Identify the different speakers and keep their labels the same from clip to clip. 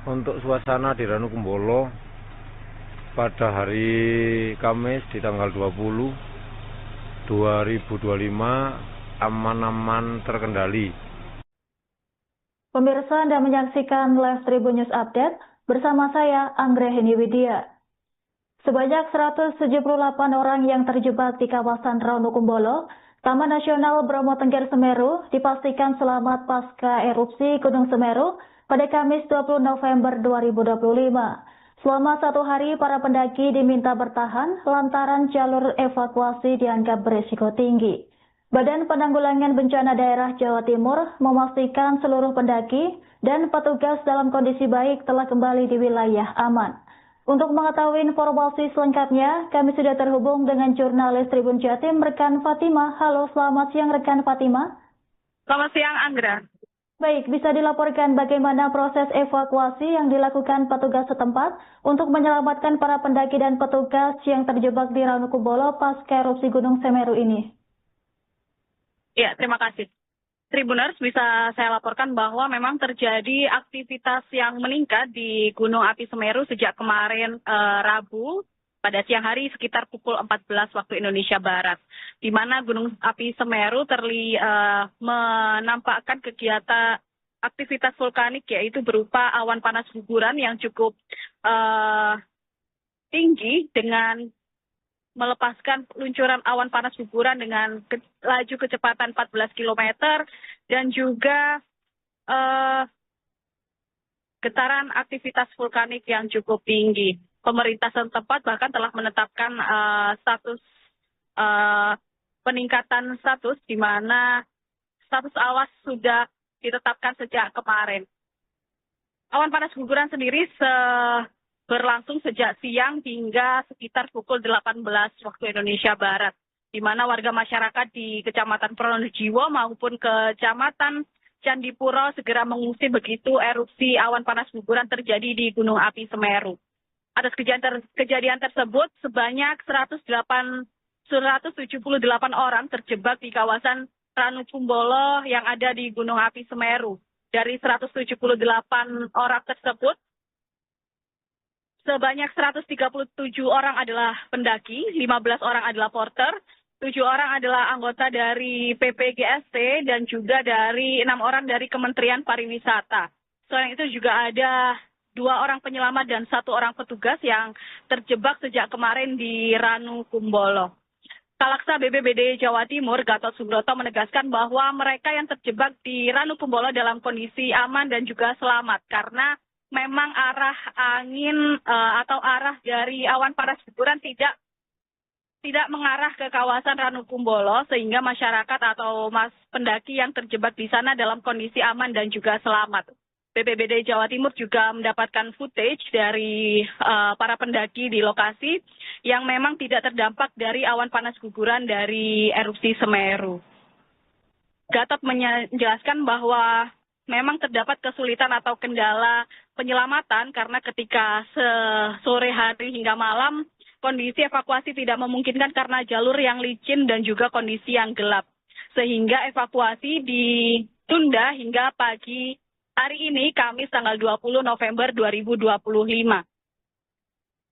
Speaker 1: Untuk suasana di Ranukumbolo pada hari Kamis di tanggal 20/2025 aman-aman terkendali.
Speaker 2: Pemirsa Anda menyaksikan Live Tribun News Update bersama saya Anggrahini Widya. Sebanyak 178 orang yang terjebak di kawasan Ranukumbolo, Taman Nasional Bromo Tengger Semeru dipastikan selamat pasca erupsi Gunung Semeru pada Kamis 20 November 2025. Selama 1 hari, para pendaki diminta bertahan lantaran jalur evakuasi dianggap berisiko tinggi. Badan Penanggulangan Bencana Daerah Jawa Timur memastikan seluruh pendaki dan petugas dalam kondisi baik telah kembali di wilayah aman. Untuk mengetahui informasi selengkapnya, kami sudah terhubung dengan jurnalis Tribun Jatim, rekan Fatima. Halo, selamat siang rekan Fatima.
Speaker 3: Selamat siang, Anggra.
Speaker 2: Baik, bisa dilaporkan bagaimana proses evakuasi yang dilakukan petugas setempat untuk menyelamatkan para pendaki dan petugas yang terjebak di Ranukumbolo pasca erupsi Gunung Semeru ini?
Speaker 3: Ya, terima kasih. Tribuners, bisa saya laporkan bahwa memang terjadi aktivitas yang meningkat di Gunung Api Semeru sejak kemarin Rabu pada siang hari sekitar pukul 14 waktu Indonesia Barat, di mana Gunung Api Semeru menampakkan kegiatan aktivitas vulkanik, yaitu berupa awan panas guguran yang cukup tinggi dengan melepaskan luncuran awan panas guguran dengan laju kecepatan 14 km dan juga getaran aktivitas vulkanik yang cukup tinggi. Pemerintah setempat bahkan telah menetapkan status peningkatan status, di mana status awas sudah ditetapkan sejak kemarin. Awan panas guguran sendiri berlangsung sejak siang hingga sekitar pukul 18 waktu Indonesia Barat, di mana warga masyarakat di Kecamatan Pronojiwo maupun Kecamatan Candipuro segera mengungsi begitu erupsi awan panas guguran terjadi di Gunung Api Semeru. Atas kejadian tersebut, sebanyak 178 orang terjebak di kawasan Ranukumbolo yang ada di Gunung Api Semeru. Dari 178 orang tersebut, sebanyak 137 orang adalah pendaki, 15 orang adalah porter, 7 orang adalah anggota dari PPGST, dan juga dari 6 orang dari Kementerian Pariwisata. Selain itu juga ada 2 orang penyelamat dan 1 orang petugas yang terjebak sejak kemarin di Ranukumbolo. Kalaksa BPBD Jawa Timur, Gatot Subroto, menegaskan bahwa mereka yang terjebak di Ranukumbolo dalam kondisi aman dan juga selamat, karena memang arah angin atau arah dari awan panas guguran tidak mengarah ke kawasan Ranukumbolo, sehingga masyarakat atau pendaki yang terjebak di sana dalam kondisi aman dan juga selamat. BPBD Jawa Timur juga mendapatkan footage dari para pendaki di lokasi yang memang tidak terdampak dari awan panas guguran dari erupsi Semeru. Gatot menjelaskan bahwa memang terdapat kesulitan atau kendala penyelamatan karena ketika sore hari hingga malam kondisi evakuasi tidak memungkinkan karena jalur yang licin dan juga kondisi yang gelap. Sehingga evakuasi ditunda hingga pagi hari ini, Kamis tanggal 20 November 2025.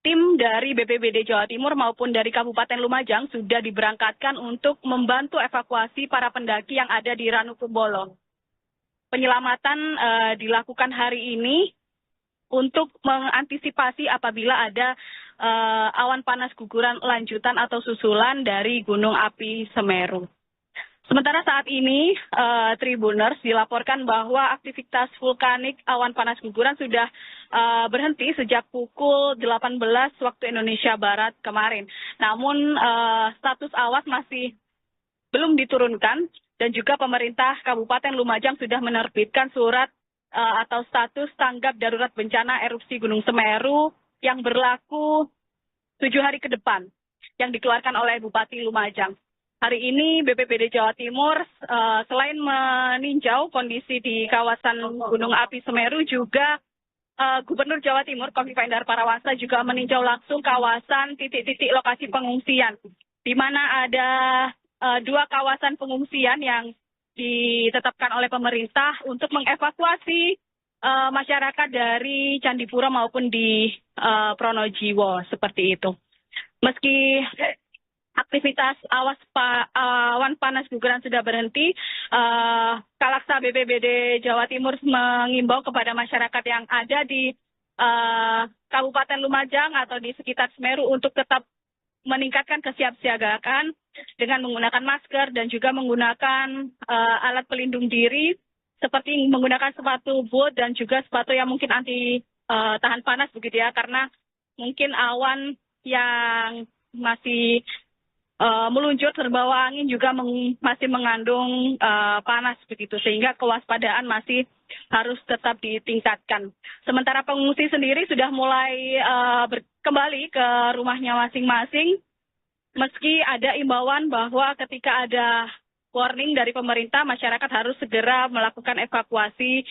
Speaker 3: Tim dari BPBD Jawa Timur maupun dari Kabupaten Lumajang sudah diberangkatkan untuk membantu evakuasi para pendaki yang ada di Ranukumbolo. Penyelamatan dilakukan hari ini untuk mengantisipasi apabila ada awan panas guguran lanjutan atau susulan dari Gunung Api Semeru. Sementara saat ini, Tribuners, dilaporkan bahwa aktivitas vulkanik awan panas guguran sudah berhenti sejak pukul 18 waktu Indonesia Barat kemarin. Namun status awas masih belum diturunkan, dan juga pemerintah Kabupaten Lumajang sudah menerbitkan surat atau status tanggap darurat bencana erupsi Gunung Semeru yang berlaku 7 hari ke depan, yang dikeluarkan oleh Bupati Lumajang. Hari ini BPBD Jawa Timur selain meninjau kondisi di kawasan Gunung Api Semeru, juga Gubernur Jawa Timur Kofifa Indar Parawansa juga meninjau langsung kawasan titik-titik lokasi pengungsian, di mana ada 2 kawasan pengungsian yang ditetapkan oleh pemerintah untuk mengevakuasi masyarakat dari Candipuro maupun di Pronojiwo seperti itu. Meski aktivitas awan panas guguran sudah berhenti, Kalaksa BPBD Jawa Timur mengimbau kepada masyarakat yang ada di Kabupaten Lumajang atau di sekitar Semeru untuk tetap meningkatkan kesiapsiagaan dengan menggunakan masker dan juga menggunakan alat pelindung diri seperti menggunakan sepatu boot dan juga sepatu yang mungkin anti tahan panas begitu ya, karena mungkin awan yang masih meluncur terbawa angin juga masih mengandung panas begitu, sehingga kewaspadaan masih harus tetap ditingkatkan. Sementara pengungsi sendiri sudah mulai kembali ke rumahnya masing-masing, meski ada imbauan bahwa ketika ada warning dari pemerintah, masyarakat harus segera melakukan evakuasi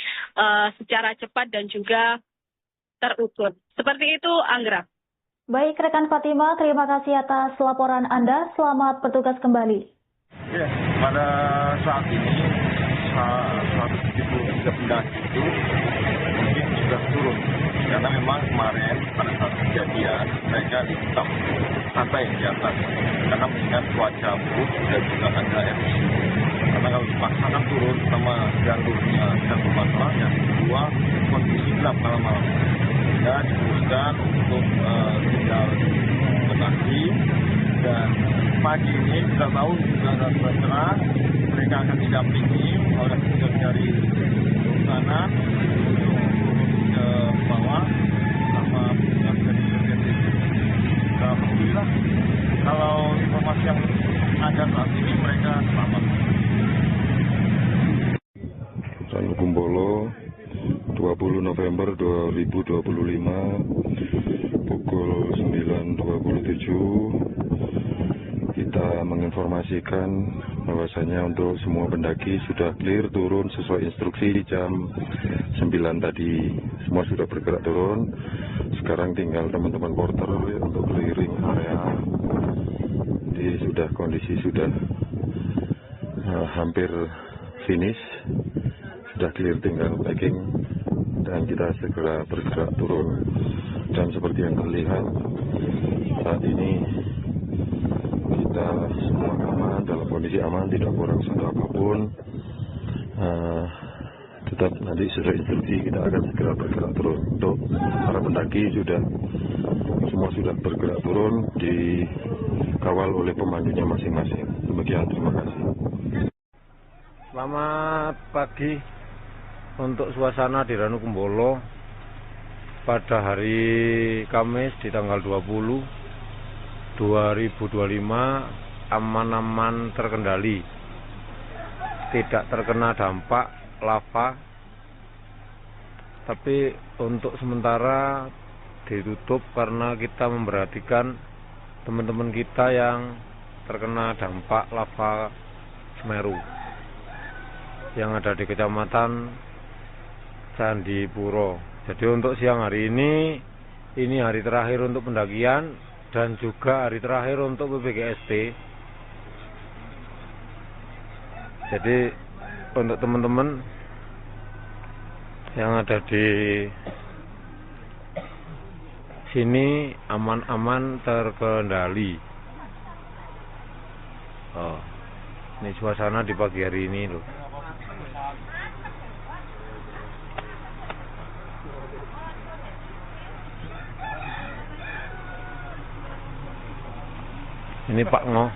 Speaker 3: secara cepat dan juga terukur. Seperti itu, Anggra.
Speaker 2: Baik, rekan Fatima, terima kasih atas laporan Anda. Selamat bertugas kembali.
Speaker 4: Ya, pada saat ini 173 pendaki itu mungkin sudah turun. Karena memang kemarin pada saat kejadian mereka dihitam santai di atas. Karena mengingat cuaca buruk dan juga ada erupsi. Karena kalau dipaksakan turun sama jalurnya satu masalah, yang kedua kondisi gelap malam-malam. Dan diputuskan untuk tinggal mendaki, dan pagi ini kita tahu juga ada cerah, mereka akan didampingi oleh petugas dari sana untuk ke bawah sama petugas dari BPBD. Alhamdulillah, kalau informasi yang ada saat ini mereka selamat.
Speaker 5: Ranukumbolo 20 November 2025 pukul 9.27 kita menginformasikan bahwasanya untuk semua pendaki sudah clear turun sesuai instruksi jam 9 tadi. Semua sudah bergerak turun. Sekarang tinggal teman-teman porter untuk clearing area. Jadi kondisi sudah hampir finish. Sudah clear, tinggal packing dan kita segera bergerak turun. Dan seperti yang terlihat saat ini kita semua aman, dalam kondisi aman, tidak kurang satu apapun. Tetap nanti sesuai instruksi kita akan segera bergerak turun. Untuk para pendaki semua sudah bergerak turun, dikawal oleh pemandunya masing-masing. Demikian, terima kasih.
Speaker 1: Selamat pagi. Untuk suasana di Ranukumbolo pada hari Kamis di tanggal 20 2025 aman-aman terkendali, tidak terkena dampak lava, tapi untuk sementara ditutup karena kita memperhatikan teman-teman kita yang terkena dampak lava Semeru yang ada di Kecamatan Candipuro. Jadi untuk siang hari ini hari terakhir untuk pendakian dan juga hari terakhir untuk PPGST. Jadi untuk teman-teman yang ada di sini aman-aman terkendali. Ini suasana di pagi hari ini loh. Ini Pak Ngo.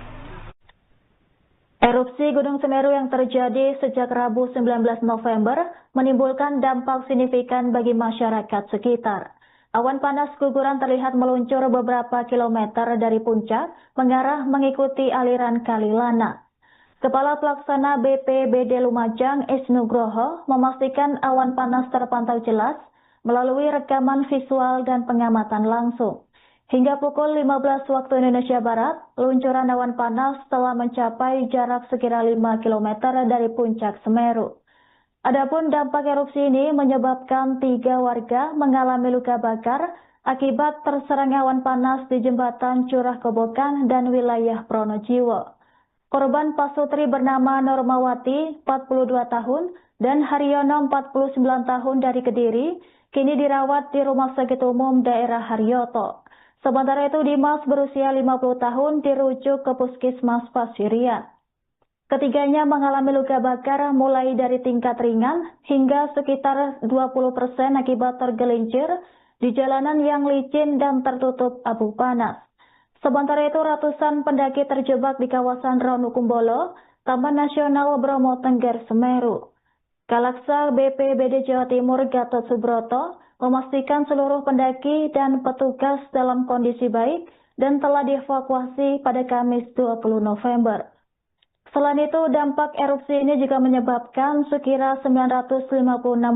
Speaker 2: Erupsi Gunung Semeru yang terjadi sejak Rabu 19 November menimbulkan dampak signifikan bagi masyarakat sekitar. Awan panas guguran terlihat meluncur beberapa kilometer dari puncak mengarah mengikuti aliran Kali Lana. Kepala Pelaksana BPBD Lumajang, Isnugroho, memastikan awan panas terpantau jelas melalui rekaman visual dan pengamatan langsung. Hingga pukul 15 waktu Indonesia Barat, luncuran awan panas telah mencapai jarak sekira 5 km dari puncak Semeru. Adapun dampak erupsi ini menyebabkan 3 warga mengalami luka bakar akibat terserang awan panas di jembatan Curah Kobokan dan wilayah Pronojiwo. Korban pasutri bernama Normawati, 42 tahun, dan Haryono 49 tahun dari Kediri kini dirawat di Rumah Sakit Umum Daerah Haryoto. Sementara itu Dimas berusia 50 tahun dirujuk ke Puskesmas Pasirian. Ketiganya mengalami luka bakar mulai dari tingkat ringan hingga sekitar 20% akibat tergelincir di jalanan yang licin dan tertutup abu panas. Sementara itu ratusan pendaki terjebak di kawasan Ranukumbolo, Taman Nasional Bromo Tengger Semeru. Kalaksa BPBD Jawa Timur Gatot Subroto memastikan seluruh pendaki dan petugas dalam kondisi baik dan telah dievakuasi pada Kamis 20 November. Selain itu, dampak erupsi ini juga menyebabkan sekira 956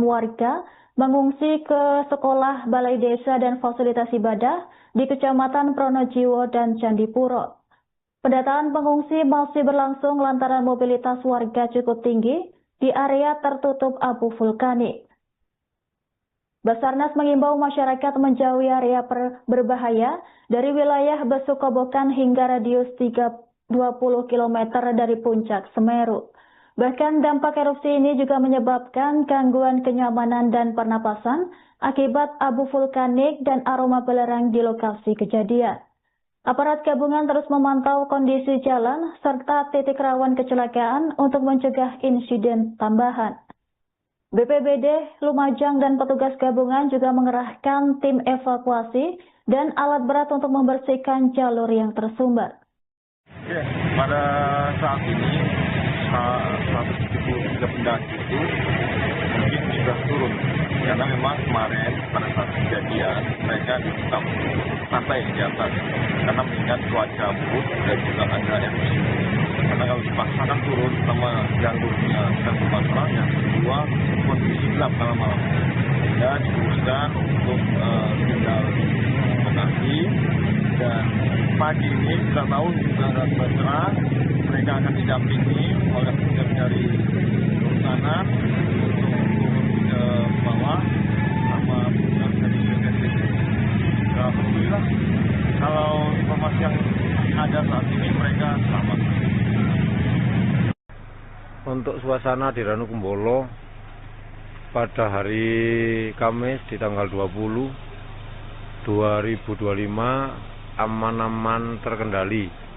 Speaker 2: warga mengungsi ke sekolah, balai desa, dan fasilitas ibadah di Kecamatan Pronojiwo dan Candipuro. Pendataan pengungsi masih berlangsung lantaran mobilitas warga cukup tinggi di area tertutup abu vulkanik. Basarnas mengimbau masyarakat menjauhi area berbahaya dari wilayah Besukobokan hingga radius 20 km dari puncak Semeru. Bahkan dampak erupsi ini juga menyebabkan gangguan kenyamanan dan pernapasan akibat abu vulkanik dan aroma belerang di lokasi kejadian. Aparat gabungan terus memantau kondisi jalan serta titik rawan kecelakaan untuk mencegah insiden tambahan. BPBD, Lumajang, dan petugas gabungan juga mengerahkan tim evakuasi dan alat berat untuk membersihkan jalur yang tersumbat.
Speaker 4: Ya, pada saat ini 173 pendaki itu mungkin sudah turun karena memang kemarin pada saat kejadian mereka tetap santai di atas karena mengingat cuaca buruk dan juga ada erupsi. Karena kalau dipaksakan turun sama jalurnya satu masalah, yang kedua kondisi gelap malam-malam sehingga diputuskan untuk tinggal mendaki. Dan pagi ini kita tahu juga ada cerah, mereka akan didampingi oleh petugas dari kehutanan untuk turun ke bawah sama petugas dari BPBD. Ya, alhamdulillah kalau informasi yang ada saat ini mereka selamat.
Speaker 1: Untuk suasana di Ranukumbolo pada hari Kamis di tanggal 20 2025 aman-aman terkendali.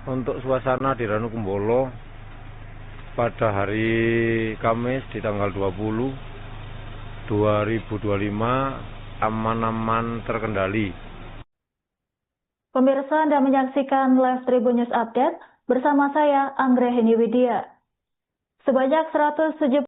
Speaker 1: untuk suasana di Ranukumbolo pada hari Kamis di tanggal 20 2025 aman-aman terkendali.
Speaker 2: Pemirsa, Anda menyaksikan live Tribun News Update bersama saya Anggreheni Widya. Sebanyak 178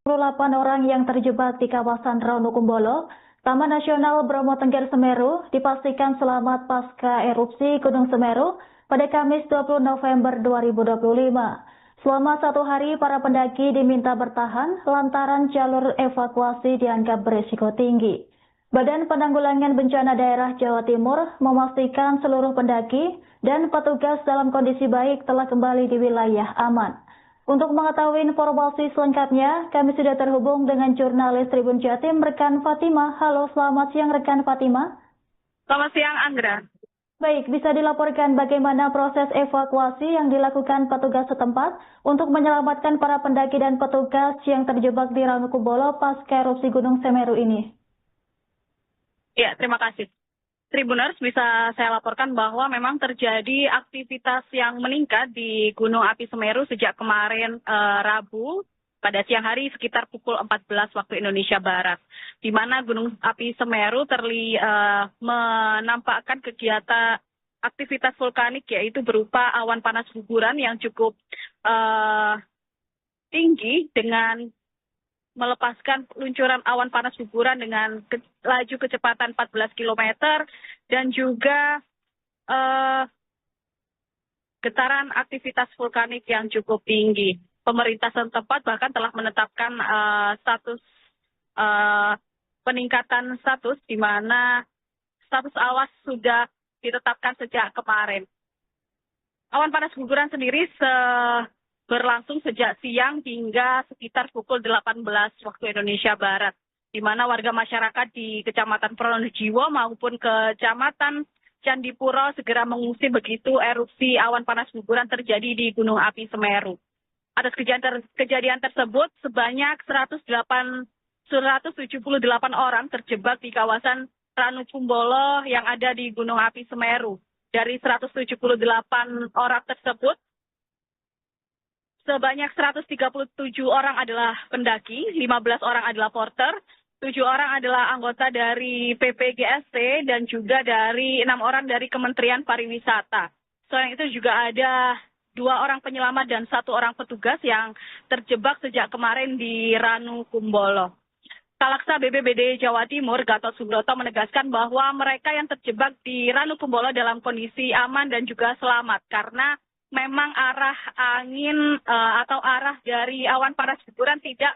Speaker 2: orang yang terjebak di kawasan Ranukumbolo, Taman Nasional Bromo Tengger Semeru dipastikan selamat pasca erupsi Gunung Semeru pada Kamis 20 November 2025. Selama 1 hari, para pendaki diminta bertahan lantaran jalur evakuasi dianggap berisiko tinggi. Badan Penanggulangan Bencana Daerah Jawa Timur memastikan seluruh pendaki dan petugas dalam kondisi baik telah kembali di wilayah aman. Untuk mengetahui informasi selengkapnya, kami sudah terhubung dengan jurnalis Tribun Jatim, rekan Fatima. Halo, selamat siang rekan Fatima.
Speaker 3: Selamat siang, Anggra.
Speaker 2: Baik, bisa dilaporkan bagaimana proses evakuasi yang dilakukan petugas setempat untuk menyelamatkan para pendaki dan petugas yang terjebak di Ranukumbolo pasca erupsi Gunung Semeru ini?
Speaker 3: Ya, terima kasih. Tribuners, bisa saya laporkan bahwa memang terjadi aktivitas yang meningkat di Gunung Api Semeru sejak kemarin Rabu pada siang hari sekitar pukul 14 waktu Indonesia Barat, di mana Gunung Api Semeru menampakkan kegiatan aktivitas vulkanik, yaitu berupa awan panas guguran yang cukup tinggi dengan melepaskan luncuran awan panas guguran dengan laju kecepatan 14 km dan juga getaran aktivitas vulkanik yang cukup tinggi. Pemerintah setempat bahkan telah menetapkan status peningkatan status, di mana status awas sudah ditetapkan sejak kemarin. Awan panas guguran sendiri berlangsung sejak siang hingga sekitar pukul 18 waktu Indonesia Barat, di mana warga masyarakat di Kecamatan Pronojiwo maupun Kecamatan Candipuro segera mengungsi begitu erupsi awan panas guguran terjadi di Gunung Api Semeru. Atas kejadian tersebut, sebanyak 178 orang terjebak di kawasan Ranukumbolo yang ada di Gunung Api Semeru. Dari 178 orang tersebut, sebanyak 137 orang adalah pendaki, 15 orang adalah porter, 7 orang adalah anggota dari PPGST, dan juga dari 6 orang dari Kementerian Pariwisata. Selain itu juga ada 2 orang penyelamat dan 1 orang petugas yang terjebak sejak kemarin di Ranukumbolo. Kalaksa BPBD Jawa Timur, Gatot Subroto, menegaskan bahwa mereka yang terjebak di Ranukumbolo dalam kondisi aman dan juga selamat, karena memang arah angin atau arah dari awan panas guguran tidak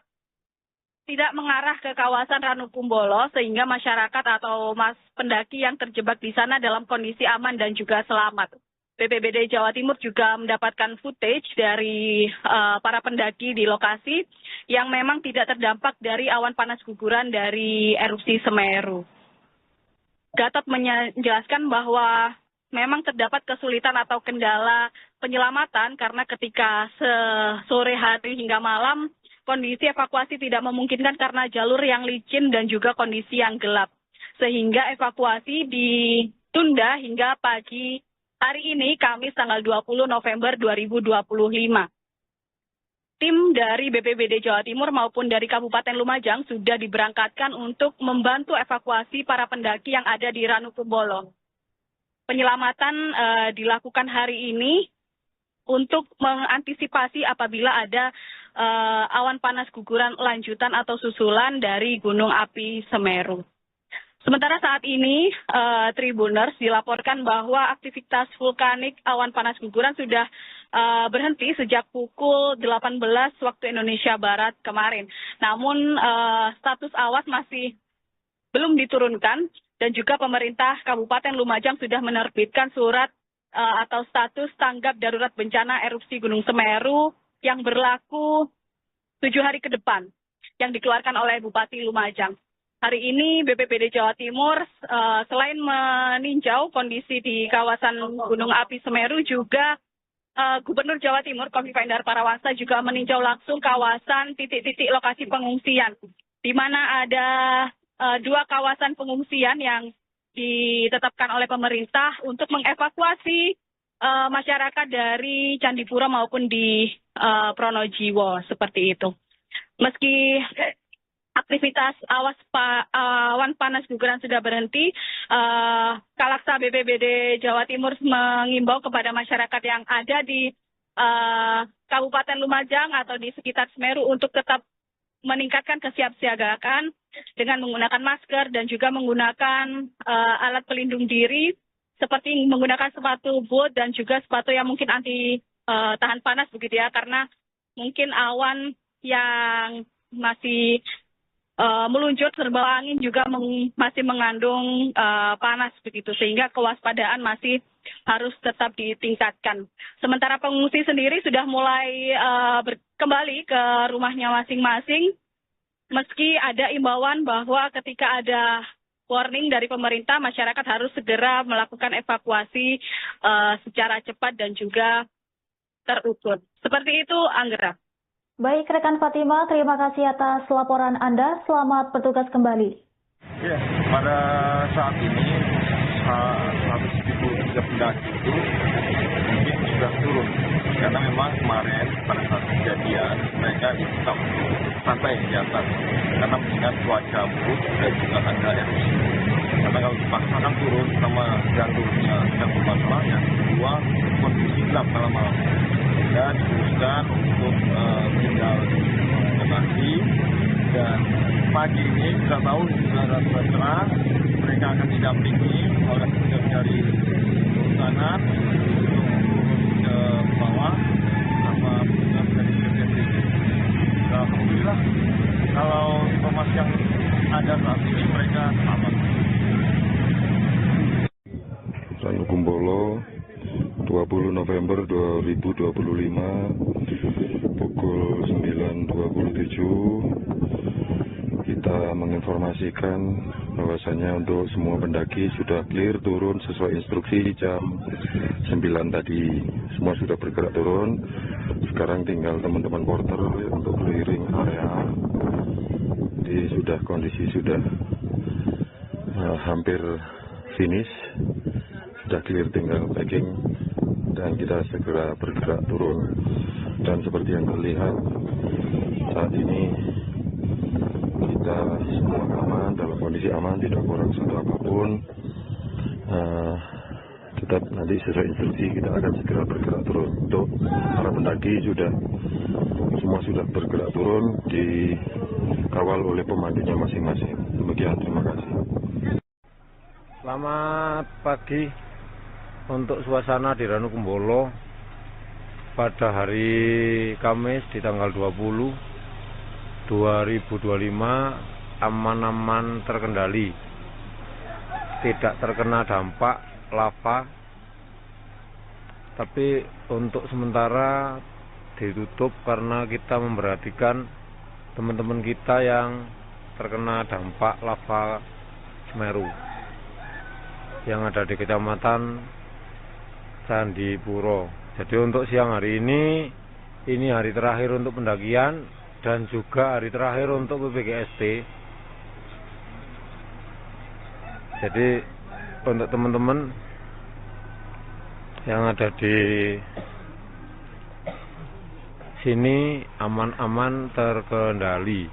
Speaker 3: mengarah ke kawasan Ranukumbolo, sehingga masyarakat atau pendaki yang terjebak di sana dalam kondisi aman dan juga selamat. BPBD Jawa Timur juga mendapatkan footage dari para pendaki di lokasi yang memang tidak terdampak dari awan panas guguran dari erupsi Semeru. Gatot menjelaskan bahwa memang terdapat kesulitan atau kendala penyelamatan karena ketika sore hari hingga malam kondisi evakuasi tidak memungkinkan karena jalur yang licin dan juga kondisi yang gelap. Sehingga evakuasi ditunda hingga pagi hari ini, Kamis tanggal 20 November 2025. Tim dari BPBD Jawa Timur maupun dari Kabupaten Lumajang sudah diberangkatkan untuk membantu evakuasi para pendaki yang ada di Ranukumbolo. Penyelamatan dilakukan hari ini untuk mengantisipasi apabila ada awan panas guguran lanjutan atau susulan dari Gunung Api Semeru. Sementara saat ini, Tribuners, dilaporkan bahwa aktivitas vulkanik awan panas guguran sudah berhenti sejak pukul 18 waktu Indonesia Barat kemarin. Namun status awas masih belum diturunkan, dan juga pemerintah Kabupaten Lumajang sudah menerbitkan surat atau status tanggap darurat bencana erupsi Gunung Semeru yang berlaku 7 hari ke depan, yang dikeluarkan oleh Bupati Lumajang. Hari ini BPBD Jawa Timur selain meninjau kondisi di kawasan Gunung Api Semeru, juga Gubernur Jawa Timur Kofifa Indar Parawansa juga meninjau langsung kawasan titik-titik lokasi pengungsian, di mana ada 2 kawasan pengungsian yang ditetapkan oleh pemerintah untuk mengevakuasi masyarakat dari Candipuro maupun di Pronojiwo seperti itu. Meski aktivitas awan panas guguran sudah berhenti, Kalaksa BPBD Jawa Timur mengimbau kepada masyarakat yang ada di Kabupaten Lumajang atau di sekitar Semeru untuk tetap meningkatkan kesiapsiagaan dengan menggunakan masker dan juga menggunakan alat pelindung diri seperti menggunakan sepatu boot dan juga sepatu yang mungkin anti tahan panas begitu ya, karena mungkin awan yang masih meluncur terbawa angin juga masih mengandung panas begitu, sehingga kewaspadaan masih harus tetap ditingkatkan. Sementara pengungsi sendiri sudah mulai kembali ke rumahnya masing-masing, meski ada imbauan bahwa ketika ada warning dari pemerintah, masyarakat harus segera melakukan evakuasi secara cepat dan juga terukur. Seperti itu, Anggra.
Speaker 2: Baik, rekan Fatima, terima kasih atas laporan Anda. Selamat bertugas kembali.
Speaker 4: Ya, pada saat ini 173 pendaki itu mungkin sudah turun. Karena memang kemarin pada saat kejadian mereka tetap santai di atas. Karena mengingat cuaca buruk dan juga ada erupsi. Karena kalau dipaksakan turun sama jantungnya yang bermasalah, yang kedua kondisi gelap malam-malam. Dan diputuskan untuk tinggal di lokasi, dan pagi ini kita tahu sudah ada cerah, mereka akan didampingi oleh petugas dari sana untuk turun ke bawah sama petugas dari BPBD. Alhamdulillah, kalau informasi yang ada saat ini mereka aman.
Speaker 5: Ranukumbolo 20 November 2025 pukul 9.27 kita menginformasikan bahwasanya untuk semua pendaki sudah clear turun sesuai instruksi jam 9 tadi. Semua sudah bergerak turun. Sekarang tinggal teman-teman porter untuk keliling area. Jadi kondisi sudah hampir finish, sudah clear, tinggal packing dan kita segera bergerak turun. Dan seperti yang terlihat saat ini kita semua aman, dalam kondisi aman, tidak kurang satu apapun. Tetap nanti sesuai instruksi kita akan segera bergerak turun. Untuk para pendaki semua sudah bergerak turun, dikawal oleh pemandunya masing-masing. Demikian, terima kasih.
Speaker 1: Selamat pagi. Untuk suasana di Ranukumbolo pada hari Kamis di tanggal 20 2025 aman-aman terkendali, tidak terkena dampak lava, tapi untuk sementara ditutup karena kita memperhatikan teman-teman kita yang terkena dampak lava Semeru yang ada di Kecamatan Candipuro. Jadi untuk siang hari ini hari terakhir untuk pendakian dan juga hari terakhir untuk PPGST. Jadi untuk teman-teman yang ada di sini aman-aman terkendali.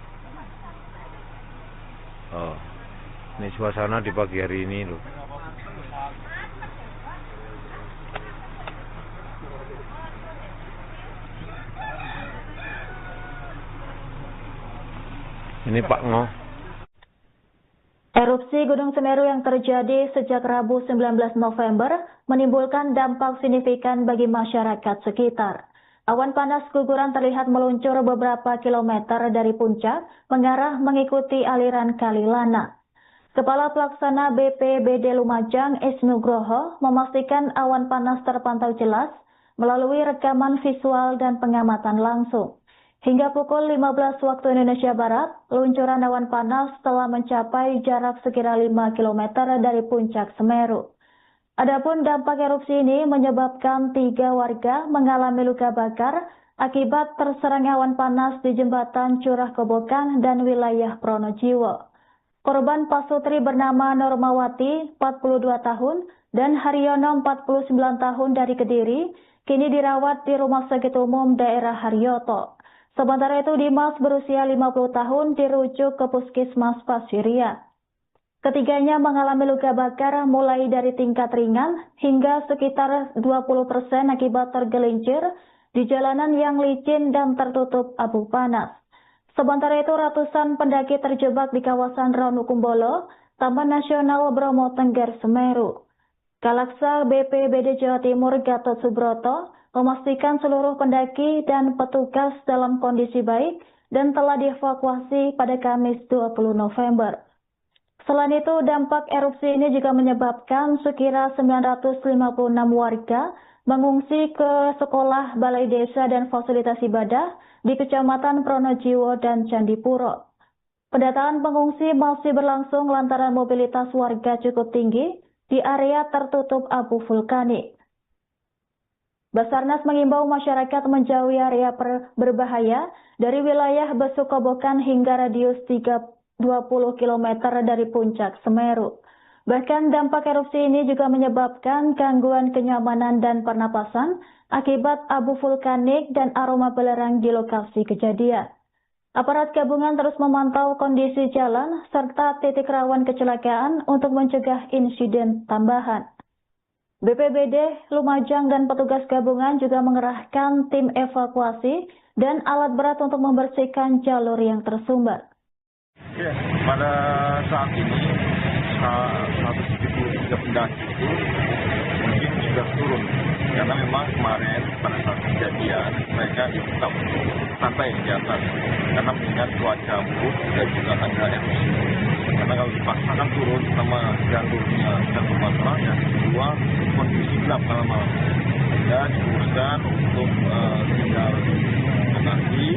Speaker 1: Ini suasana di pagi hari ini loh. Ini Pak Ngo.
Speaker 2: Erupsi Gunung Semeru yang terjadi sejak Rabu 19 November menimbulkan dampak signifikan bagi masyarakat sekitar. Awan panas guguran terlihat meluncur beberapa kilometer dari puncak mengarah mengikuti aliran Kali Lana. Kepala Pelaksana BPBD Lumajang, Isnugroho, memastikan awan panas terpantau jelas melalui rekaman visual dan pengamatan langsung. Hingga pukul 15 waktu Indonesia Barat, luncuran awan panas telah mencapai jarak sekira 5 km dari puncak Semeru. Adapun dampak erupsi ini menyebabkan 3 warga mengalami luka bakar akibat terserang awan panas di jembatan Curah Kobokan dan wilayah Pronojiwo. Korban pasutri bernama Normawati, 42 tahun, dan Haryono 49 tahun dari Kediri kini dirawat di Rumah Sakit Umum Daerah Haryoto. Sementara itu Dimas berusia 50 tahun dirujuk ke Puskesmas Pasirian. Ketiganya mengalami luka bakar mulai dari tingkat ringan hingga sekitar 20% akibat tergelincir di jalanan yang licin dan tertutup abu panas. Sementara itu ratusan pendaki terjebak di kawasan Ranukumbolo, Taman Nasional Bromo Tengger Semeru. Kalaksa BPBD Jawa Timur Gatot Subroto memastikan seluruh pendaki dan petugas dalam kondisi baik dan telah dievakuasi pada Kamis 20 November. Selain itu, dampak erupsi ini juga menyebabkan sekira 956 warga mengungsi ke sekolah, balai desa, dan fasilitas ibadah di Kecamatan Pronojiwo dan Candipuro. Pendataan pengungsi masih berlangsung lantaran mobilitas warga cukup tinggi di area tertutup abu vulkanik. Basarnas mengimbau masyarakat menjauhi area berbahaya dari wilayah Besukobokan hingga radius 20 km dari puncak Semeru. Bahkan dampak erupsi ini juga menyebabkan gangguan kenyamanan dan pernapasan akibat abu vulkanik dan aroma belerang di lokasi kejadian. Aparat gabungan terus memantau kondisi jalan serta titik rawan kecelakaan untuk mencegah insiden tambahan. BPBD, Lumajang, dan petugas gabungan juga mengerahkan tim evakuasi dan alat berat untuk membersihkan jalur yang tersumbat.
Speaker 4: Ya, pada saat ini 173 pendaki itu mungkin sudah turun karena memang kemarin pada saat kejadian mereka tetap santai di atas karena mengingat cuaca buruk dan juga ada erupsi. Karena kalau dipaksakan turun sama jalurnya satu masalah yang kedua kondisi gelap malam-malam sehingga diuruskan untuk tinggal mendaki.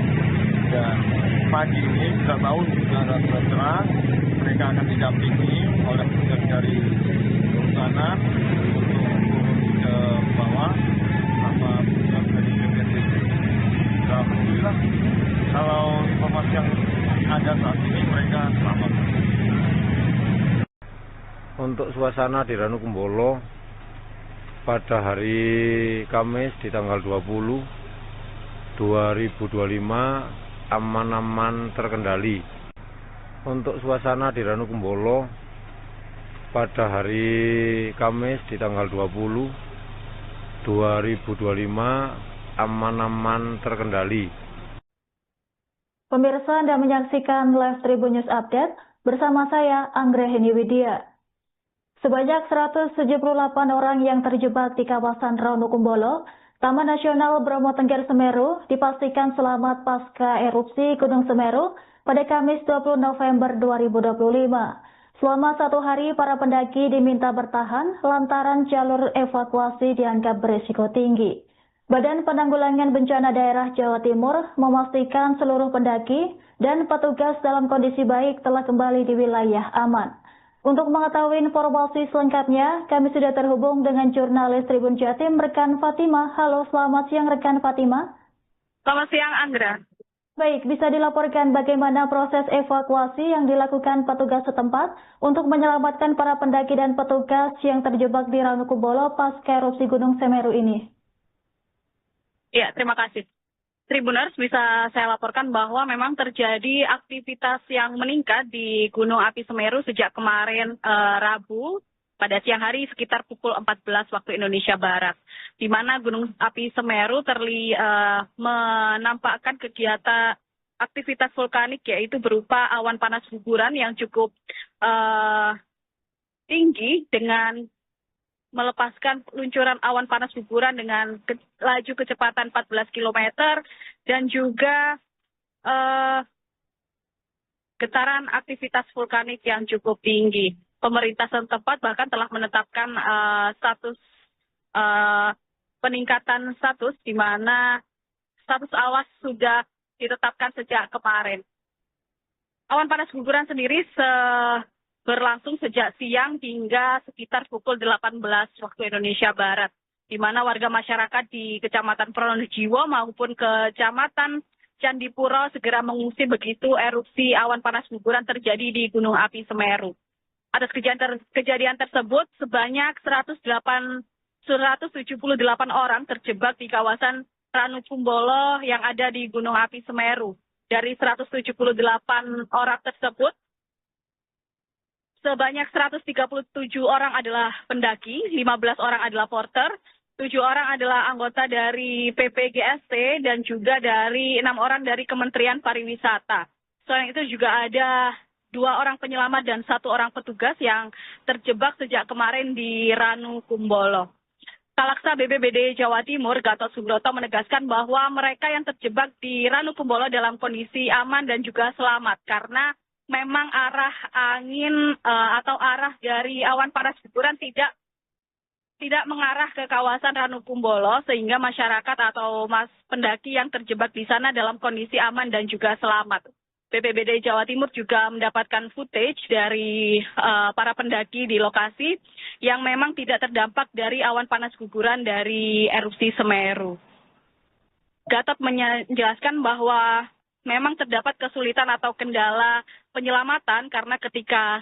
Speaker 4: Dan pagi ini kita tahu sudah cerah, mereka akan didampingi oleh petugas dari sana untuk turun ke bawah sama petugas dari BPBD. Alhamdulillah, kalau informasi yang ada saat ini mereka selamat.
Speaker 1: Untuk suasana di Ranukumbolo pada hari Kamis di tanggal 20 2025 aman-aman terkendali. Untuk suasana di Ranukumbolo pada hari Kamis di tanggal 20 2025 aman-aman terkendali.
Speaker 2: Pemirsa, Anda menyaksikan Live Tribun News Update bersama saya Anggreheni Widya. Sebanyak 178 orang yang terjebak di kawasan Ranukumbolo, Taman Nasional Bromo Tengger Semeru dipastikan selamat pasca erupsi Gunung Semeru pada Kamis 20 November 2025. Selama 1 hari, para pendaki diminta bertahan lantaran jalur evakuasi dianggap berisiko tinggi. Badan Penanggulangan Bencana Daerah Jawa Timur memastikan seluruh pendaki dan petugas dalam kondisi baik telah kembali di wilayah aman. Untuk mengetahui informasi selengkapnya, kami sudah terhubung dengan jurnalis Tribun Jatim, rekan Fatima. Halo, selamat siang rekan Fatima.
Speaker 3: Selamat siang, Anggra.
Speaker 2: Baik, bisa dilaporkan bagaimana proses evakuasi yang dilakukan petugas setempat untuk menyelamatkan para pendaki dan petugas yang terjebak di Ranukumbolo pasca erupsi Gunung Semeru ini?
Speaker 3: Ya, terima kasih. Tribuners, bisa saya laporkan bahwa memang terjadi aktivitas yang meningkat di Gunung Api Semeru sejak kemarin Rabu pada siang hari sekitar pukul 14 waktu Indonesia Barat, di mana Gunung Api Semeru menampakkan kegiatan aktivitas vulkanik yaitu berupa awan panas guguran yang cukup tinggi dengan melepaskan luncuran awan panas guguran dengan laju kecepatan 14 km dan juga getaran aktivitas vulkanik yang cukup tinggi. Pemerintah setempat bahkan telah menetapkan peningkatan status di mana status awas sudah ditetapkan sejak kemarin. Awan panas guguran sendiri berlangsung sejak siang hingga sekitar pukul 18 waktu Indonesia Barat, di mana warga masyarakat di Kecamatan Pronojiwo maupun Kecamatan Candipuro segera mengungsi begitu erupsi awan panas guguran terjadi di Gunung Api Semeru. Atas kejadian tersebut, sebanyak 178 orang terjebak di kawasan Ranukumbolo yang ada di Gunung Api Semeru. Dari 178 orang tersebut, sebanyak 137 orang adalah pendaki, 15 orang adalah porter, 7 orang adalah anggota dari PPGST, dan juga dari 6 orang dari Kementerian Pariwisata. Selain itu juga ada 2 orang penyelamat dan 1 orang petugas yang terjebak sejak kemarin di Ranukumbolo. Kalaksa BPBD Jawa Timur, Gatot Subroto, menegaskan bahwa mereka yang terjebak di Ranukumbolo dalam kondisi aman dan juga selamat karena memang arah angin atau arah dari awan panas guguran tidak mengarah ke kawasan Ranukumbolo, sehingga masyarakat atau pendaki yang terjebak di sana dalam kondisi aman dan juga selamat. BPBD Jawa Timur juga mendapatkan footage dari para pendaki di lokasi yang memang tidak terdampak dari awan panas guguran dari erupsi Semeru. Gatot menjelaskan bahwa memang terdapat kesulitan atau kendala penyelamatan karena ketika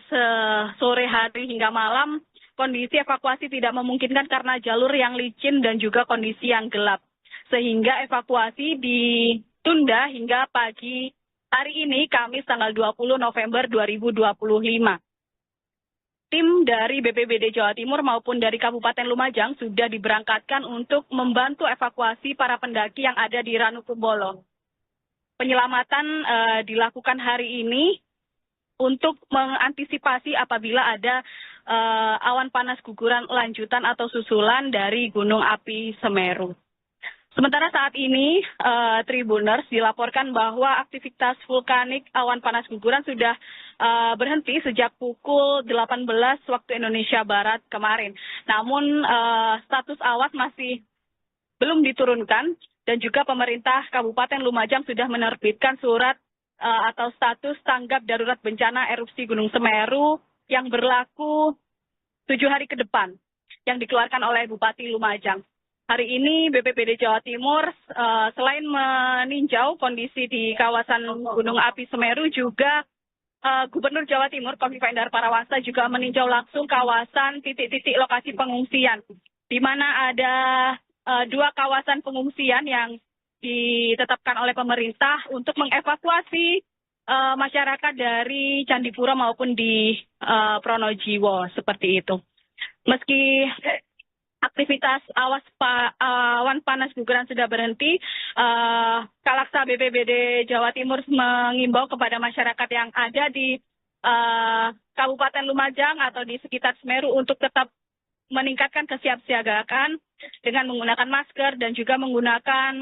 Speaker 3: sore hari hingga malam kondisi evakuasi tidak memungkinkan karena jalur yang licin dan juga kondisi yang gelap. Sehingga evakuasi ditunda hingga pagi hari ini, Kamis tanggal 20 November 2025. Tim dari BPBD Jawa Timur maupun dari Kabupaten Lumajang sudah diberangkatkan untuk membantu evakuasi para pendaki yang ada di Ranukumbolo. Penyelamatan dilakukan hari ini untuk mengantisipasi apabila ada awan panas guguran lanjutan atau susulan dari Gunung Api Semeru. Sementara saat ini, Tribuners dilaporkan bahwa aktivitas vulkanik awan panas guguran sudah berhenti sejak pukul 18 waktu Indonesia Barat kemarin. Namun status awas masih belum diturunkan dan juga pemerintah Kabupaten Lumajang sudah menerbitkan surat atau status tanggap darurat bencana erupsi Gunung Semeru yang berlaku 7 hari ke depan yang dikeluarkan oleh Bupati Lumajang. Hari ini BPBD Jawa Timur selain meninjau kondisi di kawasan Gunung Api Semeru juga Gubernur Jawa Timur Kofifa Indar Parawansa juga meninjau langsung kawasan titik-titik lokasi pengungsian di mana ada 2 kawasan pengungsian yang ditetapkan oleh pemerintah untuk mengevakuasi masyarakat dari Candipuro maupun di Pronojiwo seperti itu. Meski aktivitas awan panas guguran sudah berhenti, Kalaksa BPBD Jawa Timur mengimbau kepada masyarakat yang ada di Kabupaten Lumajang atau di sekitar Semeru untuk tetap meningkatkan kesiapsiagaan dengan menggunakan masker dan juga menggunakan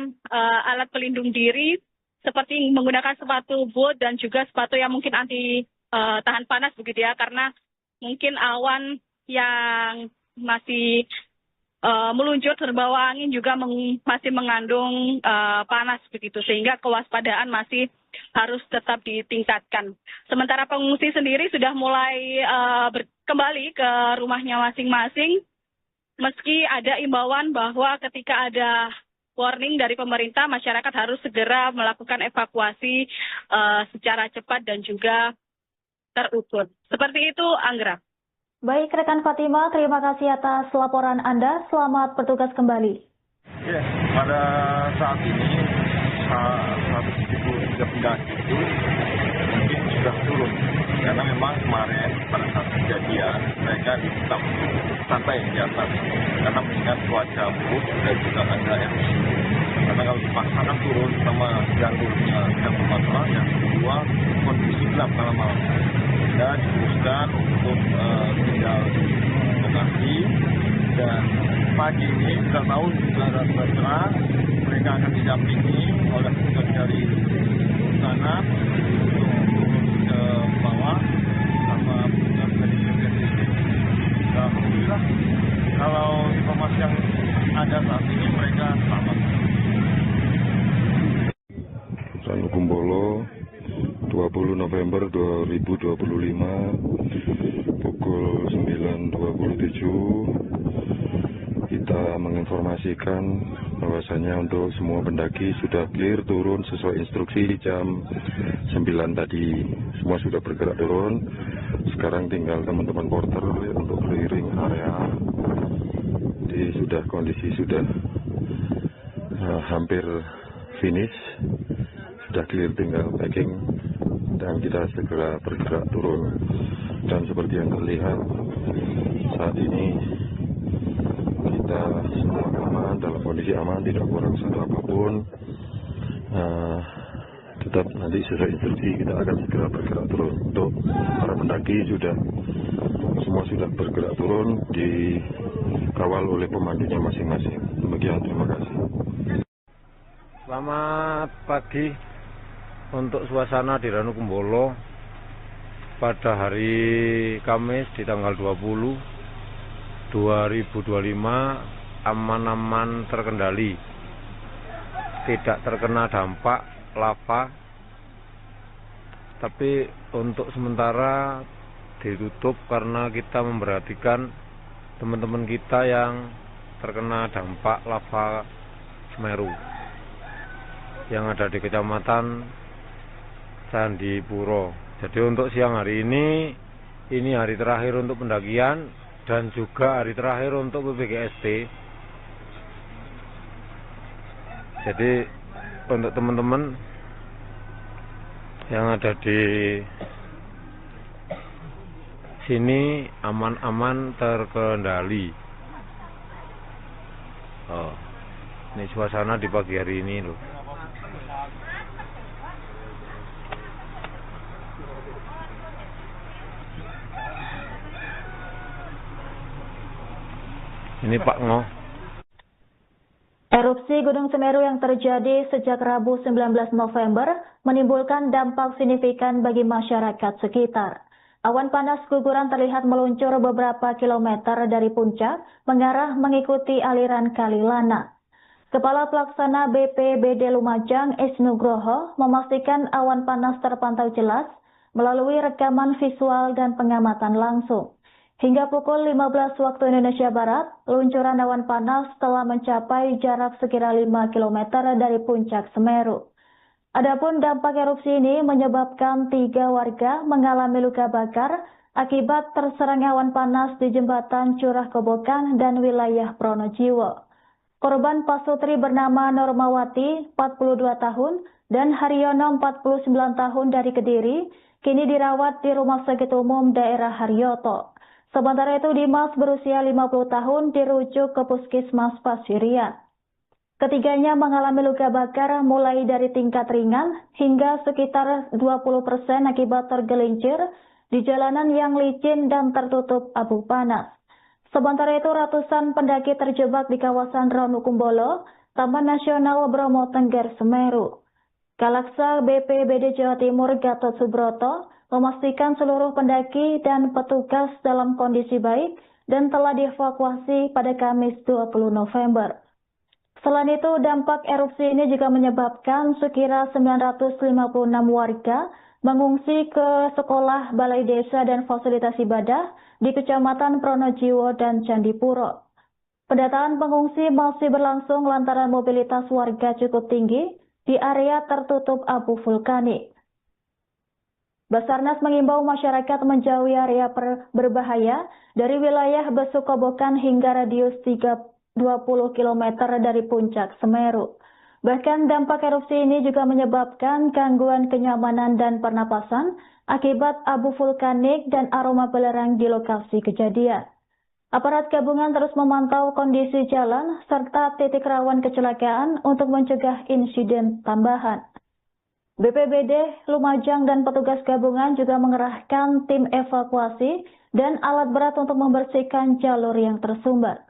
Speaker 3: alat pelindung diri seperti menggunakan sepatu boot dan juga sepatu yang mungkin anti tahan panas begitu ya, karena mungkin awan yang masih meluncur terbawa angin juga masih mengandung panas begitu, sehingga kewaspadaan masih harus tetap ditingkatkan. Sementara pengungsi sendiri sudah mulai kembali ke rumahnya masing-masing, meski ada imbauan bahwa ketika ada warning dari pemerintah, masyarakat harus segera melakukan evakuasi secara cepat dan juga terukur. Seperti itu, Anggra.
Speaker 2: Baik, rekan Fatima, terima kasih atas laporan Anda. Selamat bertugas kembali.
Speaker 4: Ya, pada saat ini 173 pendaki itu mungkin sudah turun. Karena memang kemarin pada saat kejadian mereka tetap santai di atas. Karena mengingat cuaca buruk dan juga ada erupsi. Karena kalau dipaksakan turun sama jalurnya yang bermasalah, yang kedua kondisi gelap malam malam. Dan diputuskan untuk tinggal di lokasi, dan pagi ini kita tahu juga ada cerah, mereka akan didampingi oleh petugas dari sana untuk turun ke bawah sama petugas dari BPBD. Alhamdulillah, kalau informasi yang ada saat ini mereka selamat.
Speaker 5: Ranukumbolo 20 November 2025 pukul 9.27 kita menginformasikan bahwasanya untuk semua pendaki sudah clear turun sesuai instruksi jam 9 tadi. Semua sudah bergerak turun. Sekarang tinggal teman-teman porter untuk clearing area. Jadi kondisi sudah hampir finish. Sudah clear, tinggal packing dan kita segera bergerak turun. Dan seperti yang terlihat saat ini kita semua aman, dalam kondisi aman, tidak kurang satu apapun. Tetap nanti sesuai instruksi kita akan segera bergerak turun. Untuk para pendaki semua sudah bergerak turun, dikawal oleh pemandunya masing-masing. Demikian, terima kasih.
Speaker 1: Selamat pagi. Untuk suasana di Ranu Kumbolo pada hari Kamis di tanggal 20/2025 aman-aman terkendali, tidak terkena dampak lava, tapi untuk sementara ditutup karena kita memperhatikan teman-teman kita yang terkena dampak lava Semeru yang ada di Kecamatan Candipuro. Jadi untuk siang hari ini hari terakhir untuk pendakian dan juga hari terakhir untuk PPGST. Jadi untuk teman-teman yang ada di sini aman-aman terkendali. Ini suasana di pagi hari ini loh. Ini Pak Ngo.
Speaker 2: Erupsi Gunung Semeru yang terjadi sejak Rabu 19 November menimbulkan dampak signifikan bagi masyarakat sekitar. Awan panas guguran terlihat meluncur beberapa kilometer dari puncak mengarah mengikuti aliran Kali Lana. Kepala Pelaksana BPBD Lumajang Isnugroho memastikan awan panas terpantau jelas melalui rekaman visual dan pengamatan langsung. Hingga pukul 15 waktu Indonesia Barat, luncuran awan panas telah mencapai jarak sekira 5 km dari puncak Semeru. Adapun dampak erupsi ini menyebabkan 3 warga mengalami luka bakar akibat terserang awan panas di jembatan Curah Kobokan dan wilayah Pronojiwo. Korban pasutri bernama Normawati, 42 tahun, dan Haryono, 49 tahun dari Kediri, kini dirawat di Rumah Sakit Umum Daerah Haryoto. Sementara itu Dimas berusia 50 tahun dirujuk ke Puskesmas Pasirian. Ketiganya mengalami luka bakar mulai dari tingkat ringan hingga sekitar 20% akibat tergelincir di jalanan yang licin dan tertutup abu panas. Sementara itu ratusan pendaki terjebak di kawasan Ranu Kumbolo, Taman Nasional Bromo Tengger Semeru. Kalaksa BPBD Jawa Timur Gatot Subroto memastikan seluruh pendaki dan petugas dalam kondisi baik dan telah dievakuasi pada Kamis 20 November. Selain itu, dampak erupsi ini juga menyebabkan sekira 956 warga mengungsi ke sekolah, balai desa, dan fasilitas ibadah di Kecamatan Pronojiwo dan Candipuro. Pendataan pengungsi masih berlangsung lantaran mobilitas warga cukup tinggi di area tertutup abu vulkanik. Basarnas mengimbau masyarakat menjauhi area berbahaya dari wilayah Besukobokan hingga radius 20 km dari puncak Semeru. Bahkan dampak erupsi ini juga menyebabkan gangguan kenyamanan dan pernapasan akibat abu vulkanik dan aroma belerang di lokasi kejadian. Aparat gabungan terus memantau kondisi jalan serta titik rawan kecelakaan untuk mencegah insiden tambahan. BPBD Lumajang dan petugas gabungan juga mengerahkan tim evakuasi dan alat berat untuk membersihkan jalur yang tersumbat.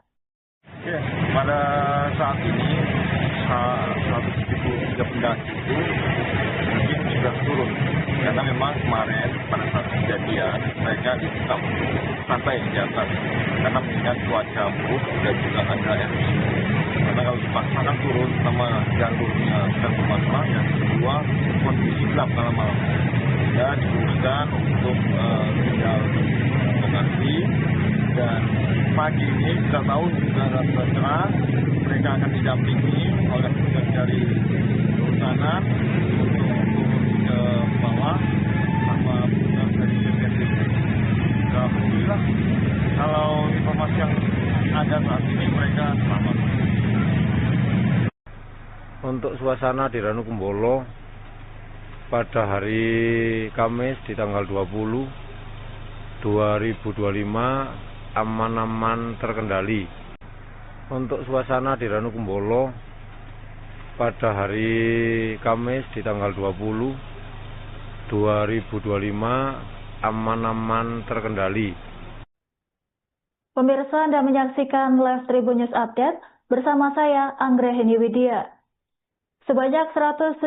Speaker 4: Ya, pada saat ini 173 pendaki itu mungkin sudah turun karena memang kemarin pada saat kejadian mereka tetap santai di atas karena mengingat cuaca buruk dan juga ada erupsi. Karena kalau dipaksakan turun sama jalurnya bermasalah, yang kedua kondisi gelap malam-malam. Ya diputuskan untuk tinggal mengasi Dan pagi ini kita tahu juga sudah cerah, mereka akan didampingi oleh petugas dari kehutanan untuk turun ke bawah sama petugas dari BPBD. Alhamdulillah, kalau informasi yang ada saat ini mereka selamat.
Speaker 1: Untuk suasana di Ranukumbolo pada hari Kamis di tanggal 20/2025 aman-aman terkendali. Untuk suasana di Ranukumbolo pada hari Kamis di tanggal 20/2025 aman-aman terkendali.
Speaker 2: Pemirsa Anda menyaksikan live Tribun News Update bersama saya Anggreheni Widya. Sebanyak 178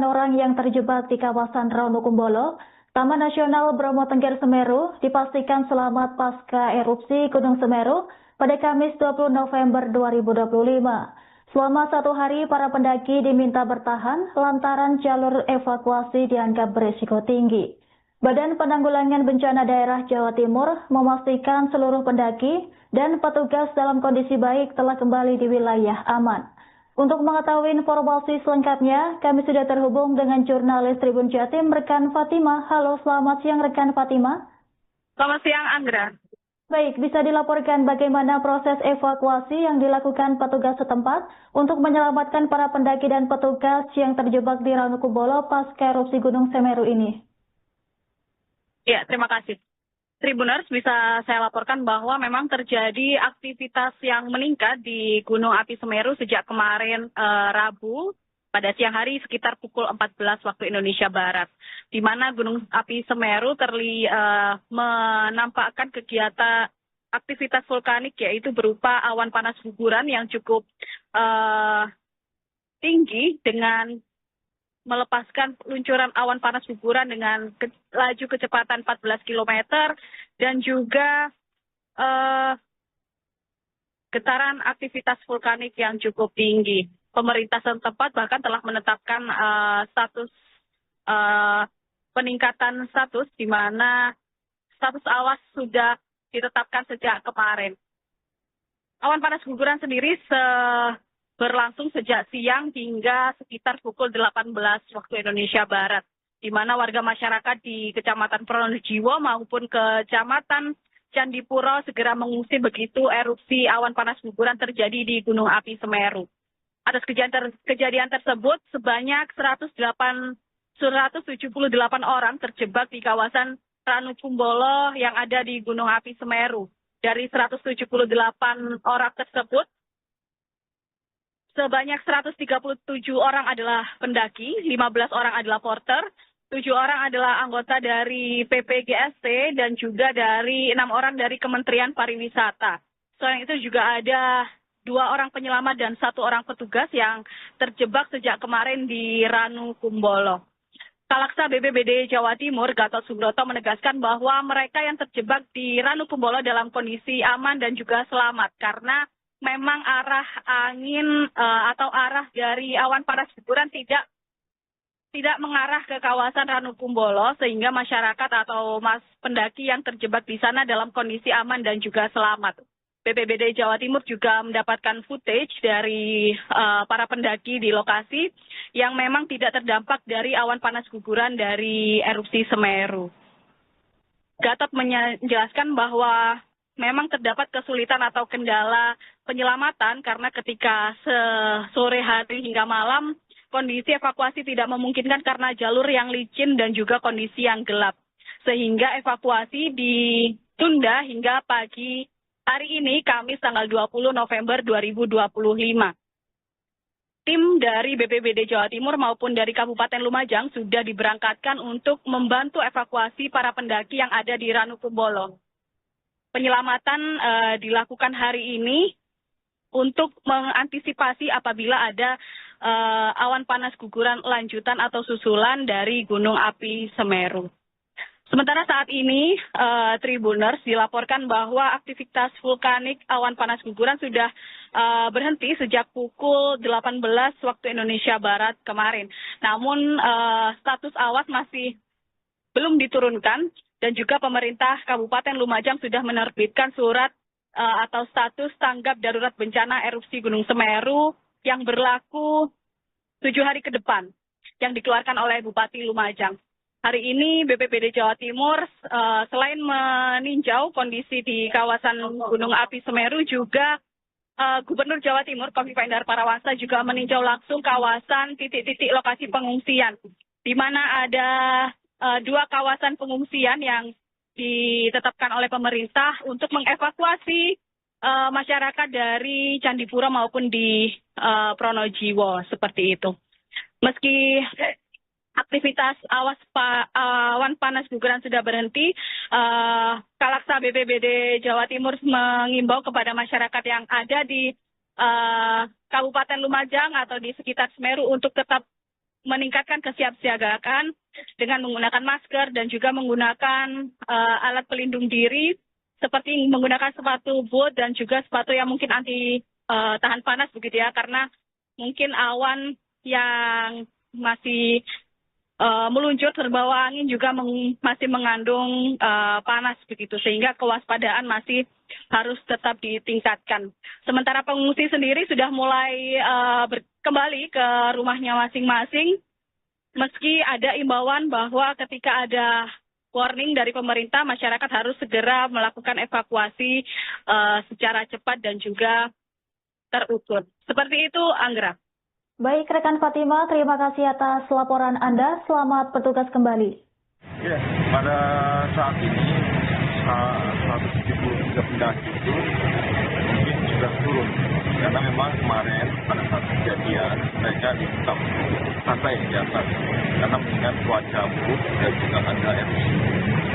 Speaker 2: orang yang terjebak di kawasan Ranukumbolo, Taman Nasional Bromo Tengger Semeru dipastikan selamat pasca erupsi Gunung Semeru pada Kamis 20 November 2025. Selama 1 hari para pendaki diminta bertahan lantaran jalur evakuasi dianggap berisiko tinggi. Badan Penanggulangan Bencana Daerah Jawa Timur memastikan seluruh pendaki dan petugas dalam kondisi baik telah kembali di wilayah aman. Untuk mengetahui informasi selengkapnya, kami sudah terhubung dengan jurnalis Tribun Jatim, rekan Fatima. Halo, selamat siang rekan Fatima.
Speaker 3: Selamat siang, Anggra.
Speaker 2: Baik, bisa dilaporkan bagaimana proses evakuasi yang dilakukan petugas setempat untuk menyelamatkan para pendaki dan petugas yang terjebak di Ranukumbolo pasca erupsi Gunung Semeru ini?
Speaker 3: Ya, terima kasih. Tribuners, bisa saya laporkan bahwa memang terjadi aktivitas yang meningkat di Gunung Api Semeru sejak kemarin Rabu pada siang hari sekitar pukul 14 waktu Indonesia Barat, di mana Gunung Api Semeru menampakkan kegiatan aktivitas vulkanik, yaitu berupa awan panas guguran yang cukup tinggi dengan melepaskan luncuran awan panas guguran dengan laju kecepatan 14 km dan juga getaran aktivitas vulkanik yang cukup tinggi. Pemerintah setempat bahkan telah menetapkan status peningkatan status, di mana status awas sudah ditetapkan sejak kemarin. Awan panas guguran sendiri berlangsung sejak siang hingga sekitar pukul 18 waktu Indonesia Barat, di mana warga masyarakat di Kecamatan Pronojiwo maupun Kecamatan Candipuro segera mengungsi begitu erupsi awan panas guguran terjadi di Gunung Api Semeru. Atas kejadian tersebut, sebanyak 178 orang terjebak di kawasan Ranukumbolo yang ada di Gunung Api Semeru. Dari 178 orang tersebut, sebanyak 137 orang adalah pendaki, 15 orang adalah porter, 7 orang adalah anggota dari PPGST, dan juga dari 6 orang dari Kementerian Pariwisata. Selain itu juga ada 2 orang penyelamat dan 1 orang petugas yang terjebak sejak kemarin di Ranukumbolo. Kalaksa BPBD Jawa Timur, Gatot Subroto, menegaskan bahwa mereka yang terjebak di Ranukumbolo dalam kondisi aman dan juga selamat, karena memang arah angin atau arah dari awan panas guguran tidak mengarah ke kawasan Ranukumbolo, sehingga masyarakat atau pendaki yang terjebak di sana dalam kondisi aman dan juga selamat. BPBD Jawa Timur juga mendapatkan footage dari para pendaki di lokasi yang memang tidak terdampak dari awan panas guguran dari erupsi Semeru. Gatot menjelaskan bahwa memang terdapat kesulitan atau kendala penyelamatan karena ketika sore hari hingga malam kondisi evakuasi tidak memungkinkan karena jalur yang licin dan juga kondisi yang gelap. Sehingga evakuasi ditunda hingga pagi hari ini, Kamis tanggal 20 November 2025. Tim dari BPBD Jawa Timur maupun dari Kabupaten Lumajang sudah diberangkatkan untuk membantu evakuasi para pendaki yang ada di Ranukumbolo. Penyelamatan dilakukan hari ini untuk mengantisipasi apabila ada awan panas guguran lanjutan atau susulan dari Gunung Api Semeru. Sementara saat ini, Tribuners, dilaporkan bahwa aktivitas vulkanik awan panas guguran sudah berhenti sejak pukul 18 waktu Indonesia Barat kemarin. Namun status awas masih belum diturunkan, dan juga pemerintah Kabupaten Lumajang sudah menerbitkan surat atau status tanggap darurat bencana erupsi Gunung Semeru yang berlaku 7 hari ke depan yang dikeluarkan oleh Bupati Lumajang. Hari ini BPBD Jawa Timur selain meninjau kondisi di kawasan Gunung Api Semeru, juga Gubernur Jawa Timur Kofifa Indar Parawansa juga meninjau langsung kawasan titik-titik lokasi pengungsian, di mana ada 2 kawasan pengungsian yang ditetapkan oleh pemerintah untuk mengevakuasi masyarakat dari Candipuro maupun di Pronojiwo, seperti itu. Meski aktivitas awan panas guguran sudah berhenti, Kalaksa BPBD Jawa Timur mengimbau kepada masyarakat yang ada di Kabupaten Lumajang atau di sekitar Semeru untuk tetap meningkatkan kesiapsiagaan dengan menggunakan masker dan juga menggunakan alat pelindung diri seperti menggunakan sepatu boot dan juga sepatu yang mungkin anti tahan panas begitu ya, karena mungkin awan yang masih meluncur terbawa angin juga masih mengandung panas begitu, sehingga kewaspadaan masih harus tetap ditingkatkan. Sementara pengungsi sendiri sudah mulai kembali ke rumahnya masing-masing, meski ada imbauan bahwa ketika ada warning dari pemerintah, masyarakat harus segera melakukan evakuasi secara cepat dan juga terukur. Seperti itu, Anggra.
Speaker 2: Baik, rekan Fatima, terima kasih atas laporan Anda. Selamat bertugas kembali.
Speaker 4: Ya, pada saat ini 173 pendaki itu mungkin sudah turun, karena memang kemarin pada saat kejadian mereka di santai di atas karena mengingat cuaca buruk dan juga ada erupsi.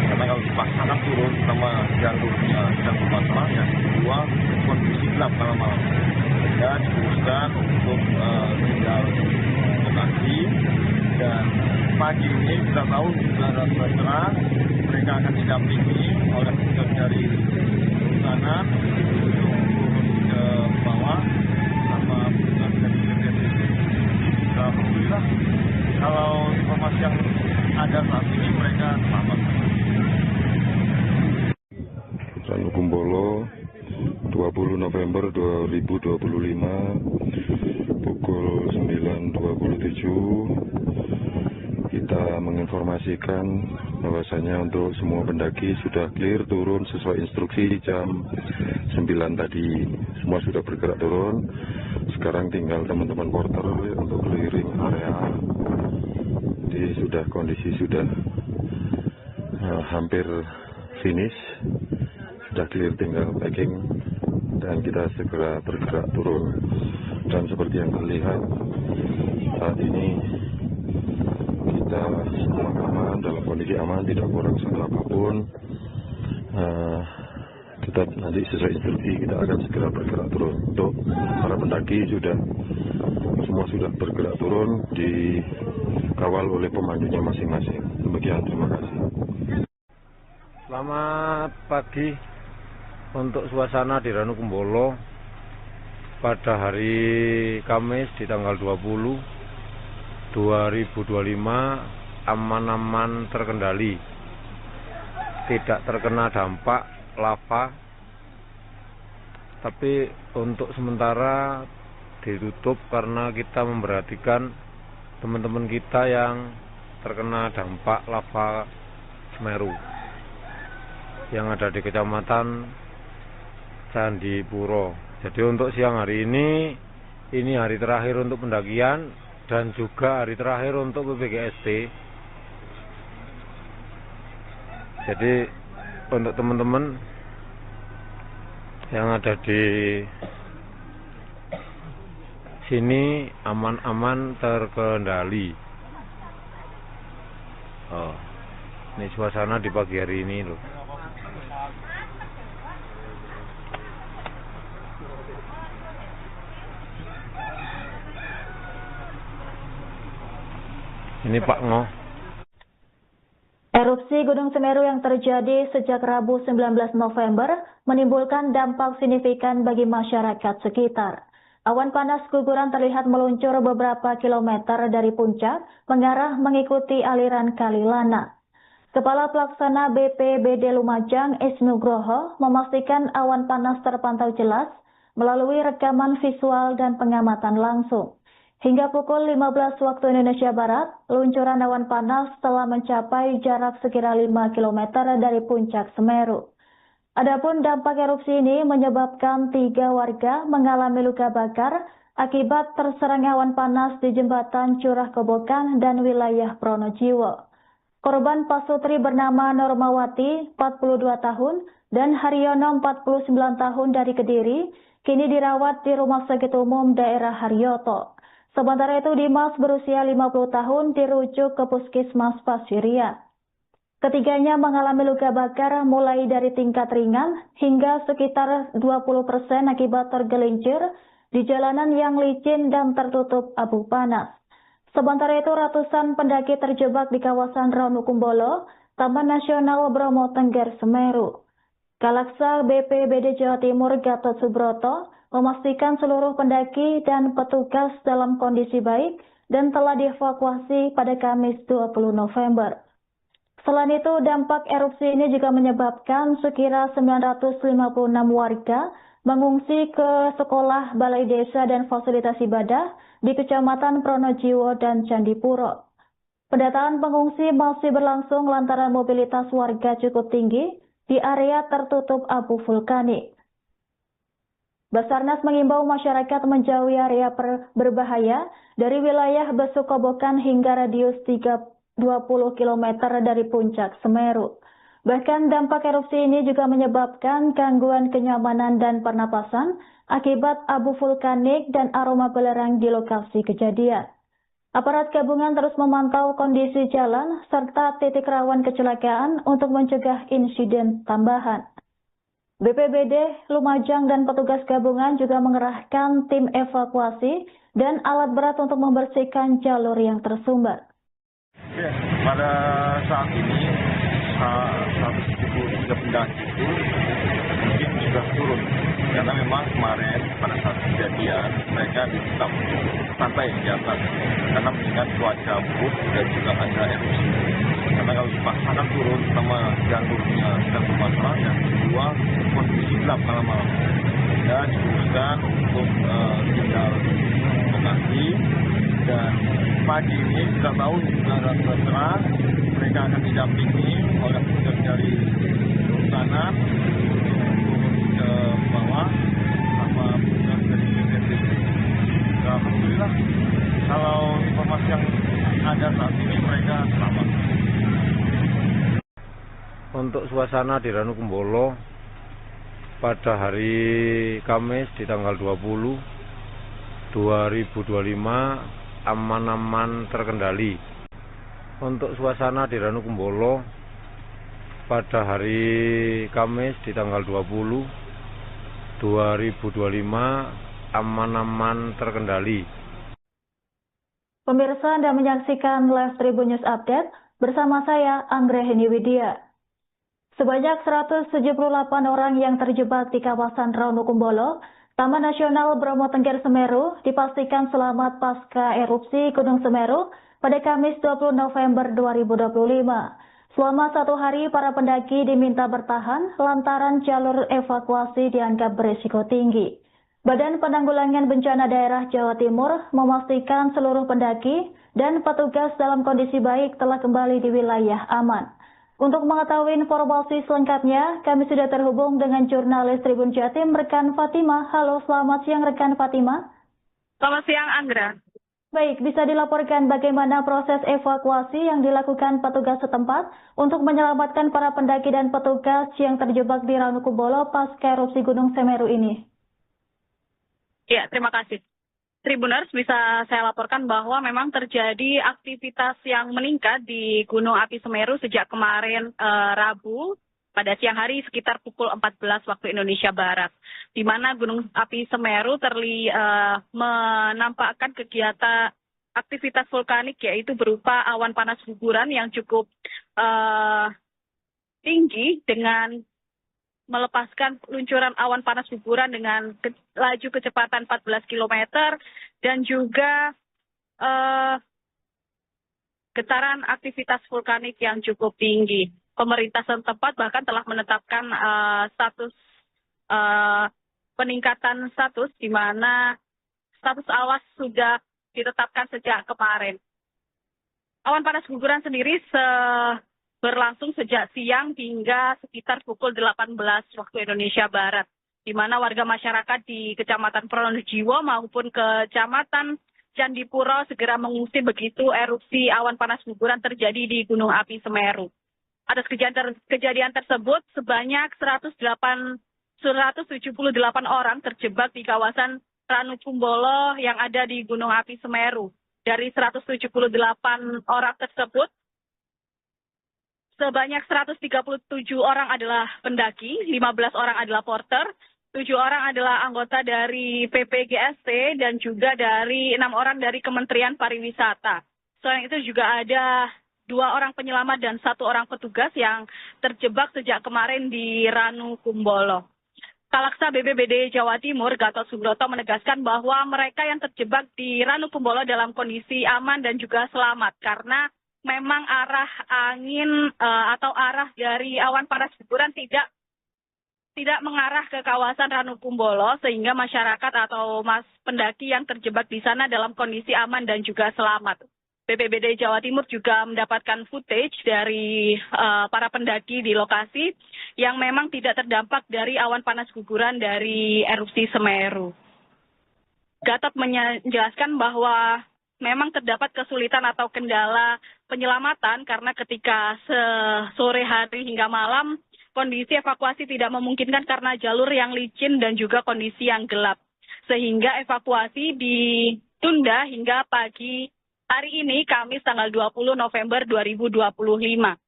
Speaker 4: Karena kalau dipaksakan turun sama jalurnya satu masalah, yang kedua kondisi gelap malam-malam, sehingga diputuskan untuk tinggal lokasi. Dan pagi ini kita tahu juga ada cerah, mereka akan didampingi oleh petugas dari kehutanan untuk turun ke bawah sama petugas dari BPBD. Alhamdulillah, kalau informasi yang ada saat ini mereka selamat.
Speaker 5: Ranu Kumbolo, 20 November 2025, pukul 9.27, kita menginformasikan bahwasanya untuk semua pendaki sudah clear turun sesuai instruksi jam 9 tadi. Semua sudah bergerak turun. Sekarang tinggal teman-teman porter untuk clearing area. Jadi kondisi sudah hampir finish. Sudah clear, tinggal packing dan kita segera bergerak turun. Dan seperti yang terlihat saat ini kita semua aman, dalam kondisi aman, tidak kurang satu apapun. Kita nanti sesuai instruksi kita akan segera bergerak turun. Untuk para pendaki semua sudah bergerak turun, dikawal oleh pemandunya masing-masing. Demikian, terima kasih.
Speaker 1: Selamat pagi. Untuk suasana di Ranu Kumbolo pada hari Kamis di tanggal 20 2025 aman-aman terkendali, tidak terkena dampak lava, tapi untuk sementara ditutup karena kita memperhatikan teman-teman kita yang terkena dampak lava Semeru yang ada di Kecamatan Candipuro. Jadi untuk siang hari ini hari terakhir untuk pendakian dan juga hari terakhir untuk PPGST. Jadi untuk teman-teman yang ada di sini aman-aman terkendali. Ini suasana di pagi hari ini loh. Ini Pak Ngo.
Speaker 2: Erupsi Gunung Semeru yang terjadi sejak Rabu 19 November menimbulkan dampak signifikan bagi masyarakat sekitar. Awan panas guguran terlihat meluncur beberapa kilometer dari puncak mengarah mengikuti aliran Kali Lana. Kepala Pelaksana BPBD Lumajang, Isnugroho, memastikan awan panas terpantau jelas melalui rekaman visual dan pengamatan langsung. Hingga pukul 15 waktu Indonesia Barat, luncuran awan panas telah mencapai jarak sekira 5 km dari puncak Semeru. Adapun dampak erupsi ini menyebabkan 3 warga mengalami luka bakar akibat terserang awan panas di jembatan Curah Kobokan dan wilayah Pronojiwo. Korban pasutri bernama Normawati, 42 tahun, dan Haryono, 49 tahun dari Kediri, kini dirawat di Rumah Sakit Umum Daerah Haryoto. Sementara itu Dimas berusia 50 tahun dirujuk ke Puskesmas Pasirian. Ketiganya mengalami luka bakar mulai dari tingkat ringan hingga sekitar 20% akibat tergelincir di jalanan yang licin dan tertutup abu panas. Sementara itu ratusan pendaki terjebak di kawasan Ranukumbolo, Taman Nasional Bromo Tengger Semeru. Kalaksa BPBD Jawa Timur Gatot Subroto memastikan seluruh pendaki dan petugas dalam kondisi baik dan telah dievakuasi pada Kamis 20 November. Selain itu, dampak erupsi ini juga menyebabkan sekira 956 warga mengungsi ke sekolah, balai desa, dan fasilitas ibadah di Kecamatan Pronojiwo dan Candipuro. Pendataan pengungsi masih berlangsung lantaran mobilitas warga cukup tinggi di area tertutup abu vulkanik. Basarnas mengimbau masyarakat menjauhi area berbahaya dari wilayah Besukobokan hingga radius 20 km dari puncak Semeru. Bahkan dampak erupsi ini juga menyebabkan gangguan kenyamanan dan pernapasan akibat abu vulkanik dan aroma belerang di lokasi kejadian. Aparat gabungan terus memantau kondisi jalan serta titik rawan kecelakaan untuk mencegah insiden tambahan. BPBD Lumajang dan petugas gabungan juga mengerahkan tim evakuasi dan alat berat untuk membersihkan jalur yang tersumbat.
Speaker 4: Ya, pada saat ini 173 pendaki itu mungkin sudah turun karena memang kemarin pada saat kejadian mereka tetap santai di atas karena mengingat cuaca buruk dan juga ada erupsi. Karena kalau dipaksakan turun sama ganggunya satu masalah dan kedua kondisi gelap malam-malam. Ya diputuskan untuk tinggal lokasi dan pagi ini kita tahu sudah cerah, mereka akan didampingi oleh petugas dari kehutanan turun ke bawah sama petugas dari BPBD. Alhamdulillah kalau informasi yang ada saat ini mereka selamat.
Speaker 1: Untuk suasana di Ranukumbolo pada hari Kamis di tanggal 20 2025 aman-aman terkendali. Untuk suasana di Ranukumbolo pada hari Kamis di tanggal 20 2025 aman-aman terkendali.
Speaker 2: Pemirsa Anda menyaksikan Live Tribun News Update bersama saya Anggreheni Widya. Sebanyak 178 orang yang terjebak di kawasan Ranukumbolo, Taman Nasional Bromo Tengger Semeru dipastikan selamat pasca erupsi Gunung Semeru pada Kamis 20 November 2025. Selama 1 hari para pendaki diminta bertahan lantaran jalur evakuasi dianggap berisiko tinggi. Badan Penanggulangan Bencana Daerah Jawa Timur memastikan seluruh pendaki dan petugas dalam kondisi baik telah kembali di wilayah aman. Untuk mengetahui informasi selengkapnya, kami sudah terhubung dengan jurnalis Tribun Jatim, rekan Fatima. Halo, selamat siang rekan Fatima.
Speaker 3: Selamat siang, Anggra.
Speaker 2: Baik, bisa dilaporkan bagaimana proses evakuasi yang dilakukan petugas setempat untuk menyelamatkan para pendaki dan petugas yang terjebak di Ranukumbolo pasca erupsi Gunung Semeru ini?
Speaker 3: Ya, terima kasih. Tribuners, bisa saya laporkan bahwa memang terjadi aktivitas yang meningkat di Gunung Api Semeru sejak kemarin Rabu pada siang hari sekitar pukul 14 waktu Indonesia Barat, di mana Gunung Api Semeru menampakkan kegiatan aktivitas vulkanik yaitu berupa awan panas guguran yang cukup tinggi dengan melepaskan luncuran awan panas guguran dengan laju kecepatan 14 km dan juga getaran aktivitas vulkanik yang cukup tinggi. Pemerintah setempat bahkan telah menetapkan status peningkatan status, di mana status awas sudah ditetapkan sejak kemarin. Awan panas guguran sendiri berlangsung sejak siang hingga sekitar pukul 18 waktu Indonesia Barat, di mana warga masyarakat di Kecamatan Pronojiwo maupun Kecamatan Candipuro segera mengungsi begitu erupsi awan panas guguran terjadi di Gunung Api Semeru. Atas kejadian tersebut, sebanyak 178 orang terjebak di kawasan Ranukumbolo yang ada di Gunung Api Semeru. Dari 178 orang tersebut, sebanyak 137 orang adalah pendaki, 15 orang adalah porter, 7 orang adalah anggota dari PPGST, dan juga dari 6 orang dari Kementerian Pariwisata. Selain itu juga ada 2 orang penyelamat dan 1 orang petugas yang terjebak sejak kemarin di Ranukumbolo. Kalaksa BPBD Jawa Timur, Gatot Subroto, menegaskan bahwa mereka yang terjebak di Ranukumbolo dalam kondisi aman dan juga selamat karena memang arah angin atau arah dari awan panas guguran tidak mengarah ke kawasan Ranukumbolo, sehingga masyarakat atau pendaki yang terjebak di sana dalam kondisi aman dan juga selamat. BPBD Jawa Timur juga mendapatkan footage dari para pendaki di lokasi yang memang tidak terdampak dari awan panas guguran dari erupsi Semeru. Gatot menjelaskan bahwa memang terdapat kesulitan atau kendala penyelamatan karena ketika sore hari hingga malam kondisi evakuasi tidak memungkinkan karena jalur yang licin dan juga kondisi yang gelap. Sehingga evakuasi ditunda hingga pagi hari ini, Kamis tanggal 20 November 2025.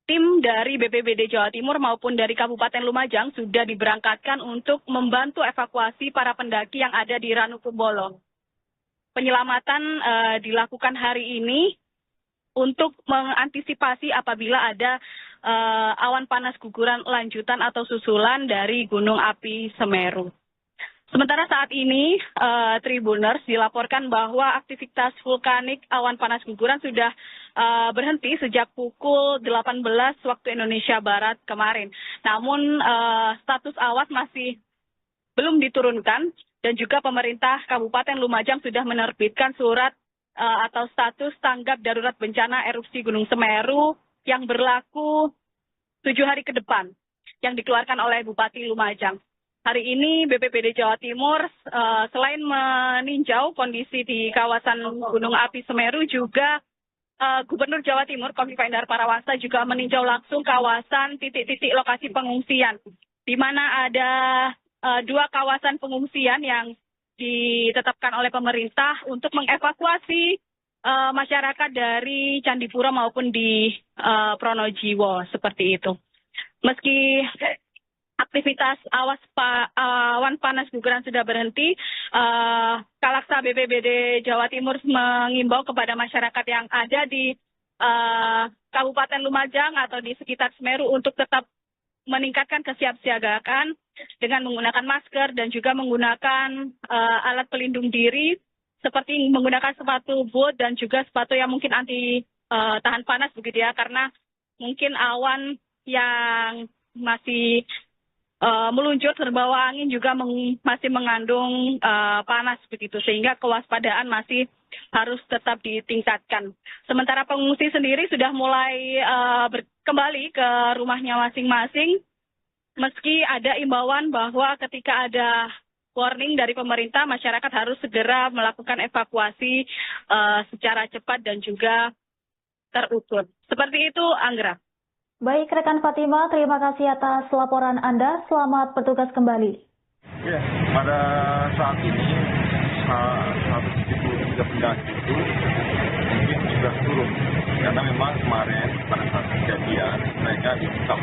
Speaker 3: Tim dari BPBD Jawa Timur maupun dari Kabupaten Lumajang sudah diberangkatkan untuk membantu evakuasi para pendaki yang ada di Ranukumbolo. Penyelamatan dilakukan hari ini untuk mengantisipasi apabila ada awan panas guguran lanjutan atau susulan dari Gunung Api Semeru. Sementara saat ini, Tribuners dilaporkan bahwa aktivitas vulkanik awan panas guguran sudah berhenti sejak pukul 18 waktu Indonesia Barat kemarin. Namun status awas masih belum diturunkan dan juga pemerintah Kabupaten Lumajang sudah menerbitkan surat atau status tanggap darurat bencana erupsi Gunung Semeru yang berlaku 7 hari ke depan yang dikeluarkan oleh Bupati Lumajang. Hari ini BPBD Jawa Timur selain meninjau kondisi di kawasan Gunung Api Semeru juga Gubernur Jawa Timur Kofifa Indar Parawansa juga meninjau langsung kawasan titik-titik lokasi pengungsian, di mana ada 2 kawasan pengungsian yang ditetapkan oleh pemerintah untuk mengevakuasi masyarakat dari Candipuro maupun di Pronojiwo seperti itu. Meski aktivitas awan panas guguran sudah berhenti, Kalaksa BPBD Jawa Timur mengimbau kepada masyarakat yang ada di Kabupaten Lumajang atau di sekitar Semeru untuk tetap meningkatkan kesiapsiagaan dengan menggunakan masker dan juga menggunakan alat pelindung diri seperti menggunakan sepatu boot dan juga sepatu yang mungkin anti tahan panas begitu ya, karena mungkin awan yang masih meluncur terbawa angin juga masih mengandung panas begitu, sehingga kewaspadaan masih harus tetap ditingkatkan. Sementara pengungsi sendiri sudah mulai kembali ke rumahnya masing-masing, meski ada imbauan bahwa ketika ada warning dari pemerintah, masyarakat harus segera melakukan evakuasi secara cepat dan juga terukur. Seperti itu, Anggra.
Speaker 2: Baik, rekan Fatima, terima kasih atas laporan Anda. Selamat bertugas kembali.
Speaker 4: Ya, pada saat ini 173 pendaki itu mungkin sudah turun. Karena memang kemarin pada saat kejadian mereka ditetap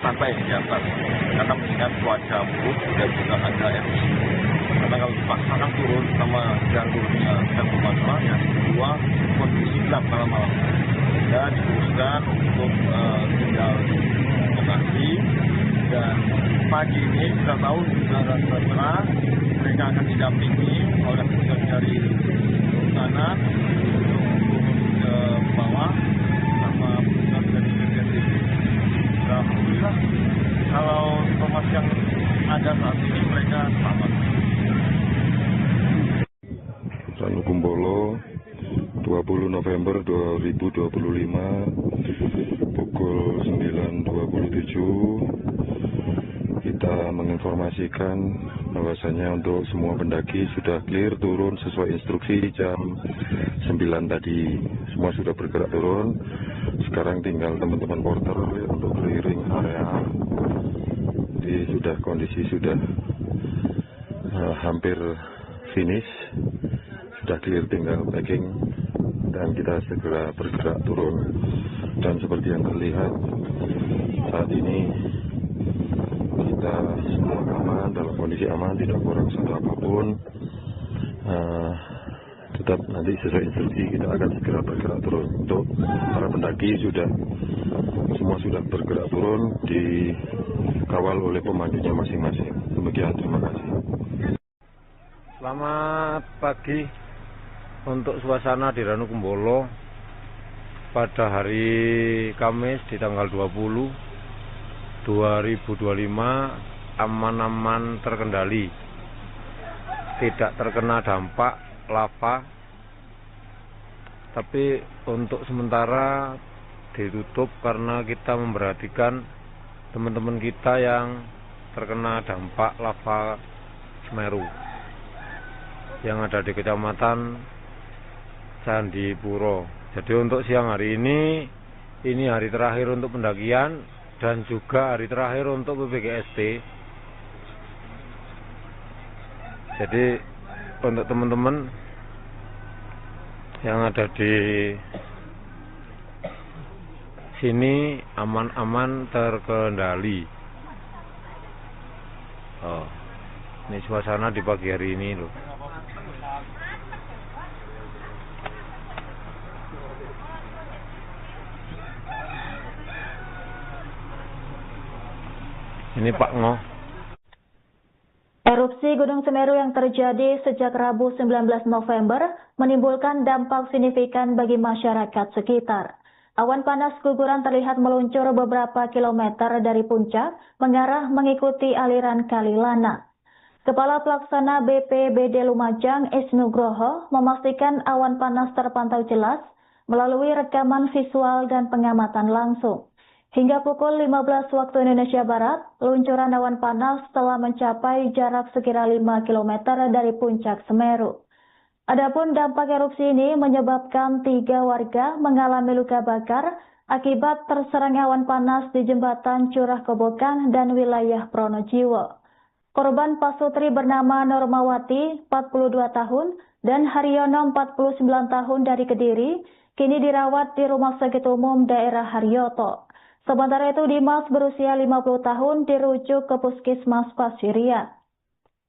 Speaker 4: santai di atas. Karena mengingat cuaca buruk dan juga ada erupsi. Karena kalau dipaksakan turun sama jalurnya satu masalah, yang kedua kondisi gelap malam-malam. Dan diputuskan untuk tinggal di lokasi, dan pagi ini kita tahu sudah cerah, mereka akan didampingi oleh petugas dari kehutanan untuk turun ke
Speaker 5: November 2025 pukul 9.27 kita menginformasikan bahwasanya untuk semua pendaki sudah clear turun sesuai instruksi jam 9 tadi. Semua sudah bergerak turun. Sekarang tinggal teman-teman porter untuk clearing area. Jadi kondisi sudah hampir finish, sudah clear, tinggal packing dan kita segera bergerak turun. Dan seperti yang terlihat saat ini kita semua aman, dalam kondisi aman, tidak kurang satu apapun. Tetap nanti sesuai instruksi kita akan segera bergerak turun. Untuk para pendaki semua sudah bergerak turun, dikawal oleh pemandunya masing-masing. Demikian, terima kasih.
Speaker 1: Selamat pagi. Untuk suasana di Ranu Kumbolo pada hari Kamis di tanggal 20/2025 aman-aman terkendali, tidak terkena dampak lava, tapi untuk sementara ditutup karena kita memperhatikan teman-teman kita yang terkena dampak lava Semeru yang ada di Kecamatan Candipuro. Jadi untuk siang hari ini hari terakhir untuk pendakian dan juga hari terakhir untuk PPGST. Jadi untuk teman-teman yang ada di sini aman-aman terkendali. Ini suasana di pagi hari ini loh. Ini Pak Ngo.
Speaker 2: Erupsi Gunung Semeru yang terjadi sejak Rabu 19 November menimbulkan dampak signifikan bagi masyarakat sekitar. Awan panas guguran terlihat meluncur beberapa kilometer dari puncak mengarah mengikuti aliran Kali Lana. Kepala Pelaksana BPBD Lumajang Isnugroho memastikan awan panas terpantau jelas melalui rekaman visual dan pengamatan langsung. Hingga pukul 15 waktu Indonesia Barat, luncuran awan panas telah mencapai jarak sekira 5 km dari puncak Semeru. Adapun dampak erupsi ini menyebabkan 3 warga mengalami luka bakar akibat terserang awan panas di jembatan Curah Kobokan dan wilayah Pronojiwo. Korban pasutri bernama Normawati, 42 tahun, dan Haryono, 49 tahun dari Kediri, kini dirawat di Rumah Sakit Umum Daerah Haryoto. Sementara itu Dimas berusia 50 tahun dirujuk ke Puskesmas Pasirian.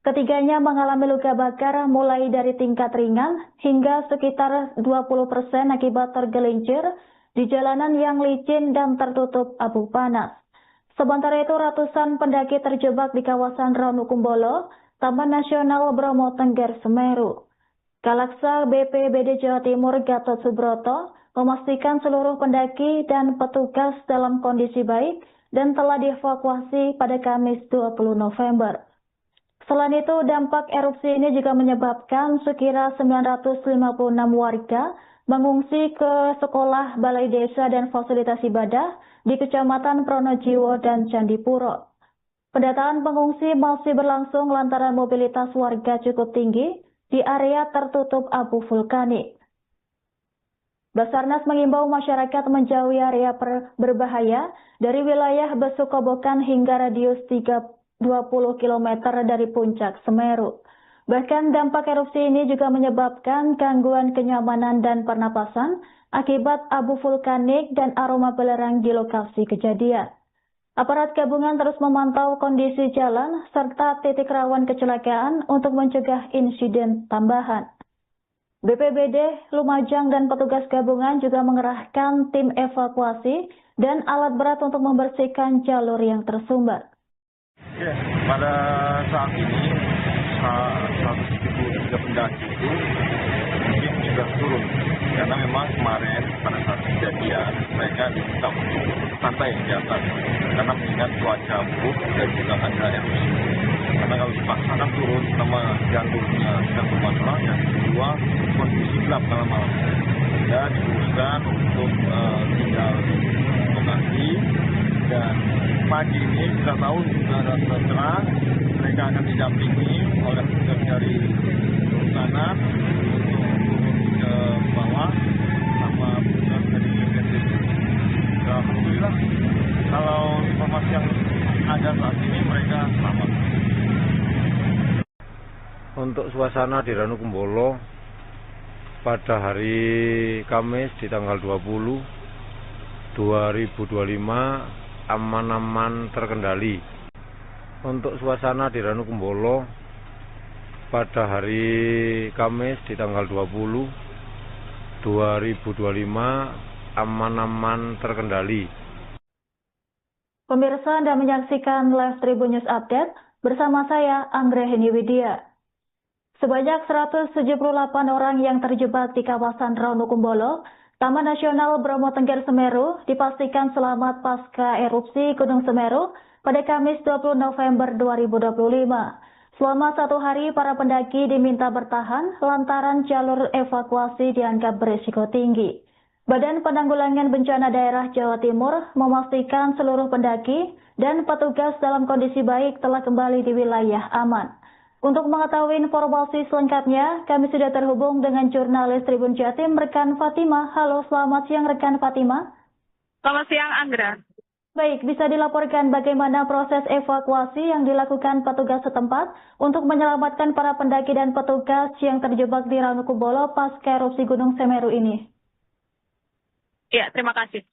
Speaker 2: Ketiganya mengalami luka bakar mulai dari tingkat ringan hingga sekitar 20% akibat tergelincir di jalanan yang licin dan tertutup abu panas. Sementara itu ratusan pendaki terjebak di kawasan Ranu Kumbolo, Taman Nasional Bromo Tengger Semeru. Kalaksa BPBD Jawa Timur Gatot Subroto memastikan seluruh pendaki dan petugas dalam kondisi baik dan telah dievakuasi pada Kamis 20 November. Selain itu, dampak erupsi ini juga menyebabkan sekira 956 warga mengungsi ke sekolah, balai desa, dan fasilitas ibadah di Kecamatan Pronojiwo dan Candipuro. Pendataan pengungsi masih berlangsung lantaran mobilitas warga cukup tinggi di area tertutup abu vulkanik. Basarnas mengimbau masyarakat menjauhi area berbahaya dari wilayah Besukobokan hingga radius 20 km dari puncak Semeru. Bahkan dampak erupsi ini juga menyebabkan gangguan kenyamanan dan pernapasan akibat abu vulkanik dan aroma belerang di lokasi kejadian. Aparat gabungan terus memantau kondisi jalan serta titik rawan kecelakaan untuk mencegah insiden tambahan. BPBD Lumajang dan petugas gabungan juga mengerahkan tim evakuasi dan alat berat untuk membersihkan jalur yang tersumbat.
Speaker 4: Oke, pada saat ini 173 pendaki itu mungkin sudah turun karena memang kemarin pada saat kejadian mereka diminta santai di atas karena mengingat cuaca buruk dan juga ada erupsi. Karena kalau dipaksakan turun sama jalurnya sedang bermasalah, yang kedua kondisi gelap malam-malam. sehingga diputuskan untuk tinggal di lokasi. Dan pagi ini kita tahu sudah ada cerah, mereka akan didampingi oleh petugas dari sana untuk turun ke bawah sama petugas dari BPBD. Alhamdulillah, kalau informasi yang ada saat ini mereka selamat.
Speaker 1: Untuk suasana di Ranu Kumbolo pada hari Kamis di tanggal 20 2025 aman-aman terkendali. Untuk suasana di Ranu Kumbolo pada hari Kamis di tanggal 20 2025 aman-aman terkendali.
Speaker 2: Pemirsa, Anda menyaksikan Live Tribun News Update bersama saya, Anggreheni Widya. Sebanyak 178 orang yang terjebak di kawasan Ranu Kumbolo, Taman Nasional Bromo Tengger Semeru, dipastikan selamat pasca erupsi Gunung Semeru pada Kamis 20 November 2025. Selama 1 hari, para pendaki diminta bertahan lantaran jalur evakuasi dianggap berisiko tinggi. Badan Penanggulangan Bencana Daerah Jawa Timur memastikan seluruh pendaki dan petugas dalam kondisi baik telah kembali di wilayah aman. Untuk mengetahui informasi selengkapnya, kami sudah terhubung dengan jurnalis Tribun Jatim, rekan Fatima. Halo, selamat siang rekan Fatima.
Speaker 3: Selamat siang, Anggra.
Speaker 2: Baik, bisa dilaporkan bagaimana proses evakuasi yang dilakukan petugas setempat untuk menyelamatkan para pendaki dan petugas yang terjebak di Ranu Kumbolo pasca erupsi Gunung Semeru ini?
Speaker 3: Ya, terima kasih.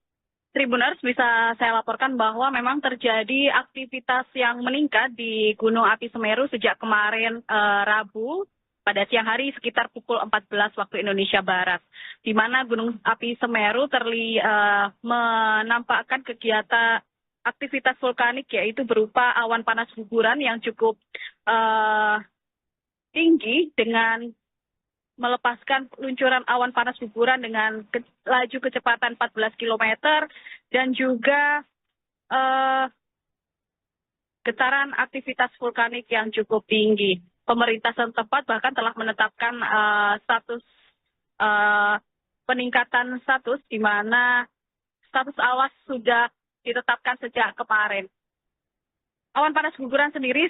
Speaker 3: Tribuners, bisa saya laporkan bahwa memang terjadi aktivitas yang meningkat di Gunung Api Semeru sejak kemarin Rabu pada siang hari sekitar pukul 14 waktu Indonesia Barat, di mana Gunung Api Semeru menampakkan kegiatan aktivitas vulkanik, yaitu berupa awan panas guguran yang cukup tinggi dengan melepaskan luncuran awan panas guguran dengan laju kecepatan 14 km dan juga getaran aktivitas vulkanik yang cukup tinggi. Pemerintah setempat bahkan telah menetapkan status peningkatan status, di mana status awas sudah ditetapkan sejak kemarin. Awan panas guguran sendiri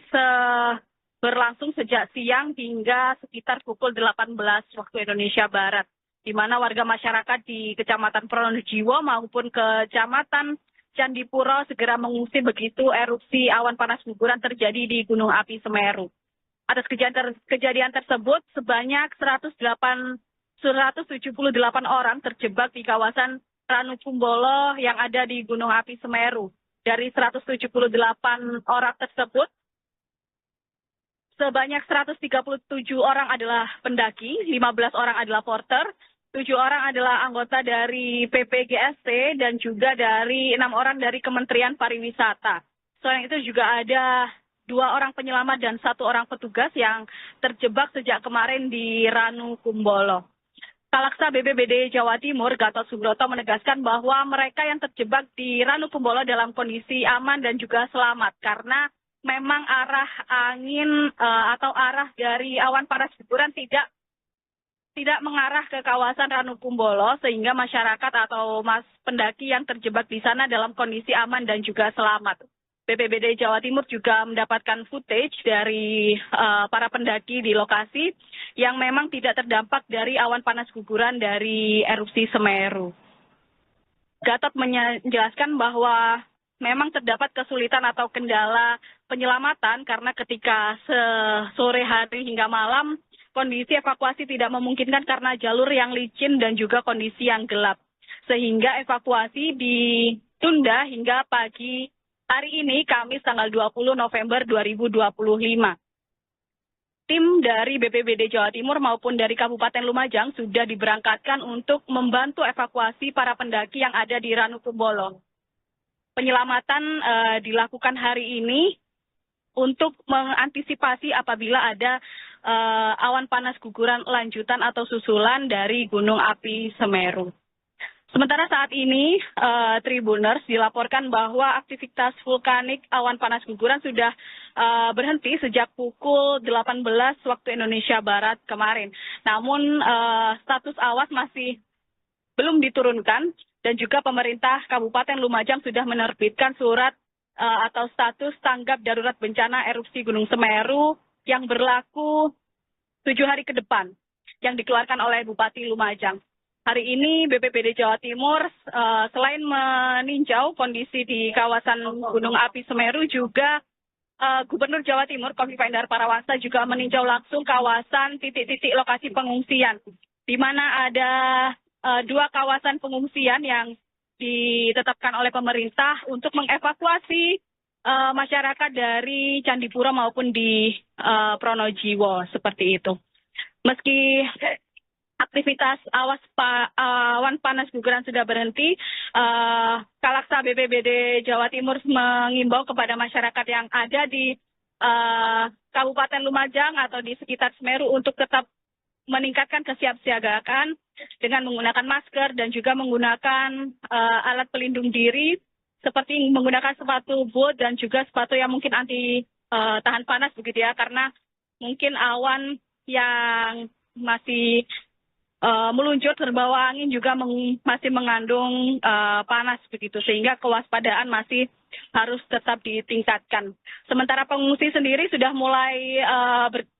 Speaker 3: berlangsung sejak siang hingga sekitar pukul 18 waktu Indonesia Barat, di mana warga masyarakat di Kecamatan Pronojiwo maupun Kecamatan Candipuro segera mengungsi begitu erupsi awan panas guguran terjadi di Gunung Api Semeru. Atas kejadian tersebut, sebanyak 178 orang terjebak di kawasan Ranu Kumbolo yang ada di Gunung Api Semeru. Dari 178 orang tersebut, sebanyak 137 orang adalah pendaki, 15 orang adalah porter, 7 orang adalah anggota dari PPGST, dan juga dari 6 orang dari Kementerian Pariwisata. Selain itu juga ada 2 orang penyelamat dan 1 orang petugas yang terjebak sejak kemarin di Ranu Kumbolo. Kalaksa BPBD Jawa Timur, Gatot Subroto, menegaskan bahwa mereka yang terjebak di Ranu Kumbolo dalam kondisi aman dan juga selamat, karena memang arah angin atau arah dari awan panas guguran tidak mengarah ke kawasan Ranu Kumbolo, sehingga masyarakat atau pendaki yang terjebak di sana dalam kondisi aman dan juga selamat. BPBD Jawa Timur juga mendapatkan footage dari para pendaki di lokasi yang memang tidak terdampak dari awan panas guguran dari erupsi Semeru. Gatot menjelaskan bahwa memang terdapat kesulitan atau kendala penyelamatan karena ketika sore hari hingga malam kondisi evakuasi tidak memungkinkan karena jalur yang licin dan juga kondisi yang gelap. Sehingga evakuasi ditunda hingga pagi hari ini, Kamis tanggal 20 November 2025. Tim dari BPBD Jawa Timur maupun dari Kabupaten Lumajang sudah diberangkatkan untuk membantu evakuasi para pendaki yang ada di Ranu Kumbolo. Penyelamatan dilakukan hari ini untuk mengantisipasi apabila ada awan panas guguran lanjutan atau susulan dari Gunung Api Semeru. Sementara saat ini, Tribuners, dilaporkan bahwa aktivitas vulkanik awan panas guguran sudah berhenti sejak pukul 18 waktu Indonesia Barat kemarin. Namun status awas masih belum diturunkan, dan juga pemerintah Kabupaten Lumajang sudah menerbitkan surat atau status tanggap darurat bencana erupsi Gunung Semeru yang berlaku 7 hari ke depan yang dikeluarkan oleh Bupati Lumajang. Hari ini BPBD Jawa Timur selain meninjau kondisi di kawasan Gunung Api Semeru, juga Gubernur Jawa Timur Kofifa Indar Parawansa juga meninjau langsung kawasan titik-titik lokasi pengungsian, di mana ada 2 kawasan pengungsian yang ditetapkan oleh pemerintah untuk mengevakuasi masyarakat dari Candipuro maupun di Pronojiwo, seperti itu. Meski aktivitas awan panas guguran sudah berhenti, Kalaksa BPBD Jawa Timur mengimbau kepada masyarakat yang ada di Kabupaten Lumajang atau di sekitar Semeru untuk tetap meningkatkan kesiapsiagaan dengan menggunakan masker dan juga menggunakan alat pelindung diri seperti menggunakan sepatu boot dan juga sepatu yang mungkin anti tahan panas begitu ya, karena mungkin awan yang masih meluncur terbawa angin juga masih mengandung panas begitu, sehingga kewaspadaan masih harus tetap ditingkatkan. Sementara pengungsi sendiri sudah mulai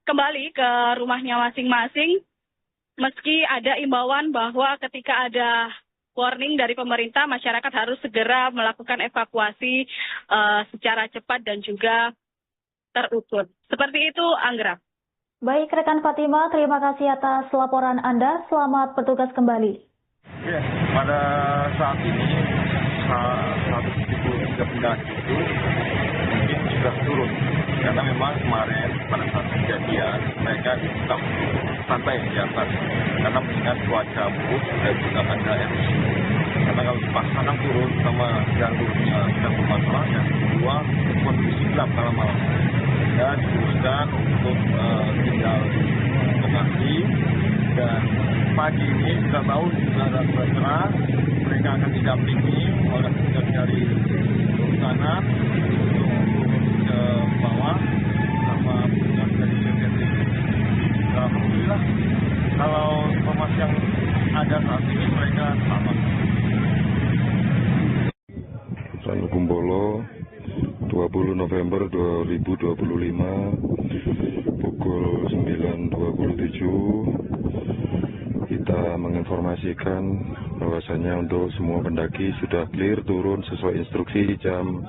Speaker 3: kembali ke rumahnya masing-masing, meski ada imbauan bahwa ketika ada warning dari pemerintah, masyarakat harus segera melakukan evakuasi secara cepat dan juga terukur. Seperti itu, Anggra.
Speaker 2: Baik, rekan Fatima, terima kasih atas laporan Anda. Selamat bertugas kembali.
Speaker 4: Ya, pada saat ini 173 pendaki itu mungkin sudah turun, karena memang kemarin pada saat kejadian mereka tetap santai di atas karena mengingat cuaca buruk dan juga ada erupsi. Karena kalau pas anak turun sama jalurnya sedang bermasalah, yang kedua kondisi gelap malam-malam, dan diputuskan untuk tinggal di lokasi. Dan pagi ini kita tahu sudah ada cerah, mereka akan didampingi oleh petugas dari kanan untuk turun ke bawah sama petugas dari BPBD. Alhamdulillah, kalau informasi yang ada saat ini mereka selamat.
Speaker 5: Ranukumbolo 20 November 2025 pukul 9.27 kita menginformasikan bahwasanya untuk semua pendaki sudah clear turun sesuai instruksi jam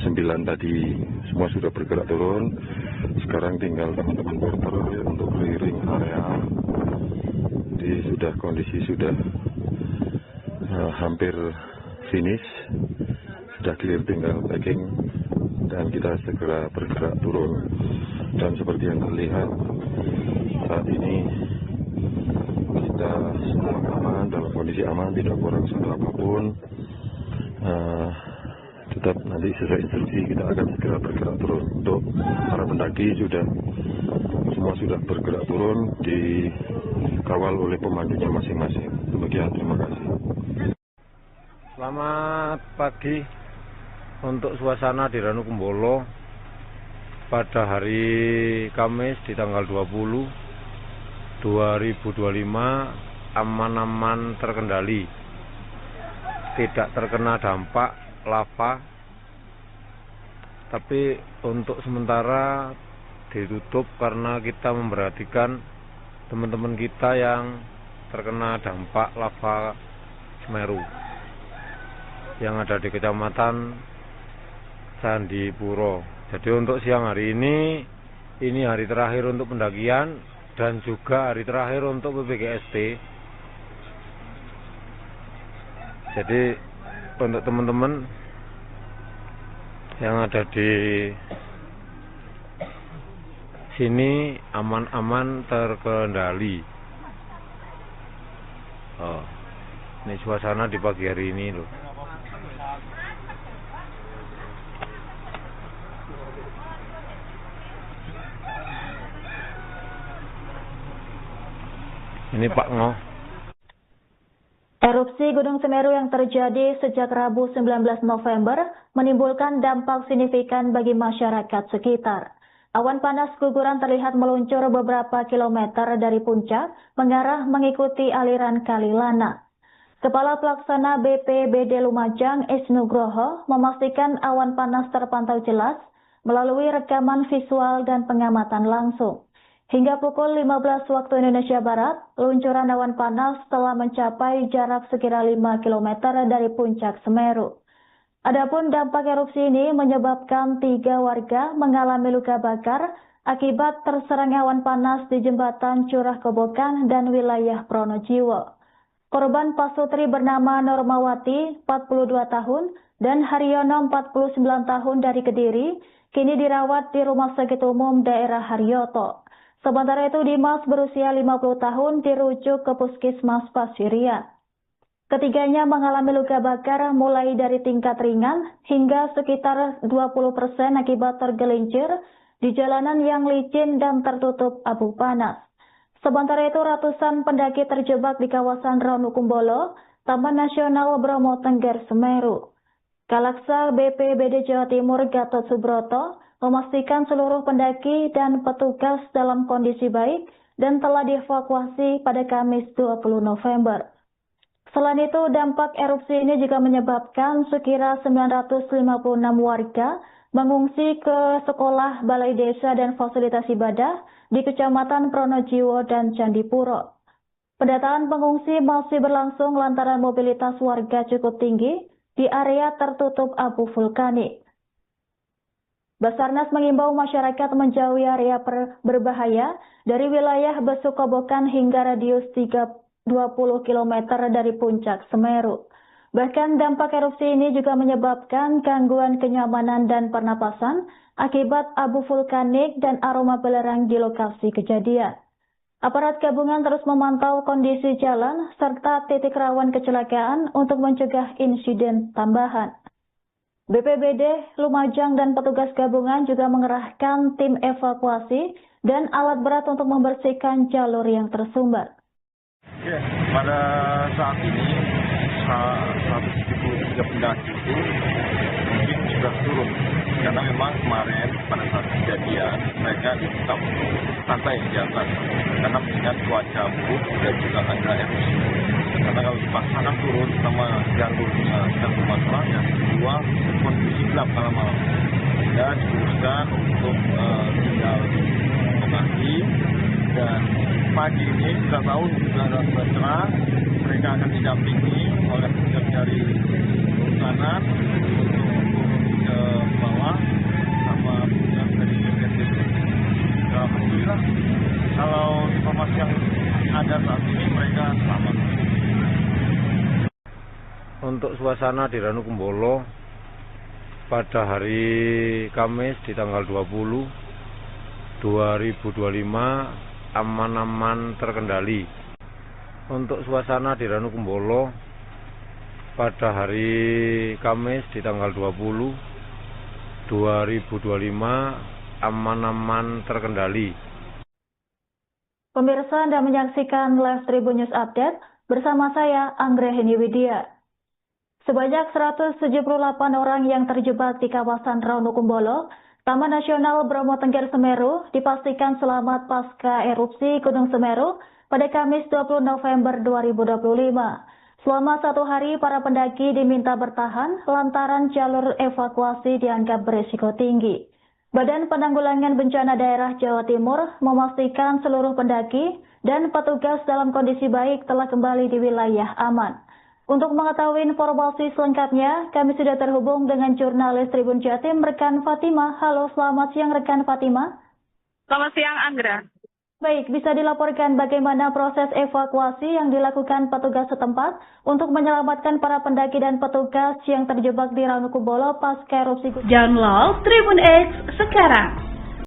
Speaker 5: 9 tadi. Semua sudah bergerak turun. Sekarang tinggal teman-teman porter untuk clearing area. Jadi kondisi sudah hampir finish. Sudah clear, tinggal packing dan kita segera bergerak turun. Dan seperti yang terlihat saat ini kita semua aman, dalam kondisi aman, tidak kurang satu apapun. Tetap nanti sesuai instruksi kita akan segera bergerak turun. Untuk para pendaki semua sudah bergerak turun, dikawal oleh pemandunya masing-masing. Demikian, terima kasih.
Speaker 1: Selamat pagi. Untuk suasana di Ranukumbolo pada hari Kamis di tanggal 20 2025 aman-aman terkendali, tidak terkena dampak lava, tapi untuk sementara ditutup karena kita memperhatikan teman-teman kita yang terkena dampak lava Semeru yang ada di Kecamatan Candipuro. Jadi untuk siang hari ini hari terakhir untuk pendakian dan juga hari terakhir untuk PPGST. Jadi untuk teman-teman yang ada di sini aman-aman terkendali. Ini suasana di pagi hari ini loh. Ini Pak Ngo.
Speaker 2: Erupsi Gunung Semeru yang terjadi sejak Rabu 19 November menimbulkan dampak signifikan bagi masyarakat sekitar. Awan panas guguran terlihat meluncur beberapa kilometer dari puncak mengarah mengikuti aliran Kali Lana. Kepala Pelaksana BPBD Lumajang, Isnugroho, memastikan awan panas terpantau jelas melalui rekaman visual dan pengamatan langsung. Hingga pukul 15 waktu Indonesia Barat, luncuran awan panas telah mencapai jarak sekira 5 km dari puncak Semeru. Adapun dampak erupsi ini menyebabkan 3 warga mengalami luka bakar akibat terserang awan panas di jembatan Curah Kobokan dan wilayah Pronojiwo. Korban pasutri bernama Normawati, 42 tahun, dan Haryono, 49 tahun dari Kediri, kini dirawat di Rumah Sakit Umum Daerah Haryoto. Sementara itu Dimas berusia 50 tahun dirujuk ke Puskesmas Pasirian. Ketiganya mengalami luka bakar mulai dari tingkat ringan hingga sekitar 20% akibat tergelincir di jalanan yang licin dan tertutup abu panas. Sementara itu ratusan pendaki terjebak di kawasan Ranukumbolo, Taman Nasional Bromo Tengger Semeru. Kalaksa BPBD Jawa Timur Gatot Subroto memastikan seluruh pendaki dan petugas dalam kondisi baik dan telah dievakuasi pada Kamis 20 November. Selain itu, dampak erupsi ini juga menyebabkan sekira 956 warga mengungsi ke sekolah, balai desa, dan fasilitas ibadah di Kecamatan Pronojiwo dan Candipuro. Pendataan pengungsi masih berlangsung lantaran mobilitas warga cukup tinggi di area tertutup abu vulkanik. Basarnas mengimbau masyarakat menjauhi area berbahaya dari wilayah Besukobokan hingga radius 20 km dari puncak Semeru. Bahkan dampak erupsi ini juga menyebabkan gangguan kenyamanan dan pernapasan akibat abu vulkanik dan aroma belerang di lokasi kejadian. Aparat gabungan terus memantau kondisi jalan serta titik rawan kecelakaan untuk mencegah insiden tambahan. BPBD Lumajang dan petugas gabungan juga mengerahkan tim evakuasi dan alat berat untuk membersihkan jalur yang tersumbat.
Speaker 4: Oke, pada saat ini 173 pendaki itu mungkin sudah turun karena memang kemarin pada saat kejadian mereka tetap santai di atas karena mengingat cuaca buruk dan juga ada erupsi. Karena kalau dipaksakan turun sama jalurnya sedang bermasalah, yang kedua kondisi gelap malam malam dan diuruskan untuk tinggal mengobati. Dan pagi ini kita tahu sudah ada cerah, mereka akan didampingi oleh petugas dari kehutanan untuk ke bawah sama petugas dari BPBD. Alhamdulillah, kalau informasi yang ada saat ini mereka selamat.
Speaker 1: Untuk suasana di Ranukumbolo pada hari Kamis di tanggal 20 2025 aman-aman terkendali. Untuk suasana di Ranukumbolo pada hari Kamis di tanggal 20 2025 aman-aman terkendali.
Speaker 2: Pemirsa, Anda menyaksikan Live Tribun News Update bersama saya Anggreheni Widya. Sebanyak 178 orang yang terjebak di kawasan Ranukumbolo, Taman Nasional Bromo Tengger Semeru dipastikan selamat pasca erupsi Gunung Semeru pada Kamis 20 November 2025. Selama 1 hari, para pendaki diminta bertahan lantaran jalur evakuasi dianggap berisiko tinggi. Badan Penanggulangan Bencana Daerah Jawa Timur memastikan seluruh pendaki dan petugas dalam kondisi baik telah kembali di wilayah aman. Untuk mengetahui informasi selengkapnya, kami sudah terhubung dengan jurnalis Tribun Jatim, rekan Fatima. Halo, selamat siang rekan Fatima.
Speaker 3: Selamat siang, Anggra.
Speaker 2: Baik, bisa dilaporkan bagaimana proses evakuasi yang dilakukan petugas setempat untuk menyelamatkan para pendaki dan petugas yang terjebak di Ranukumbolo pasca erupsi.
Speaker 6: Download Tribun X sekarang.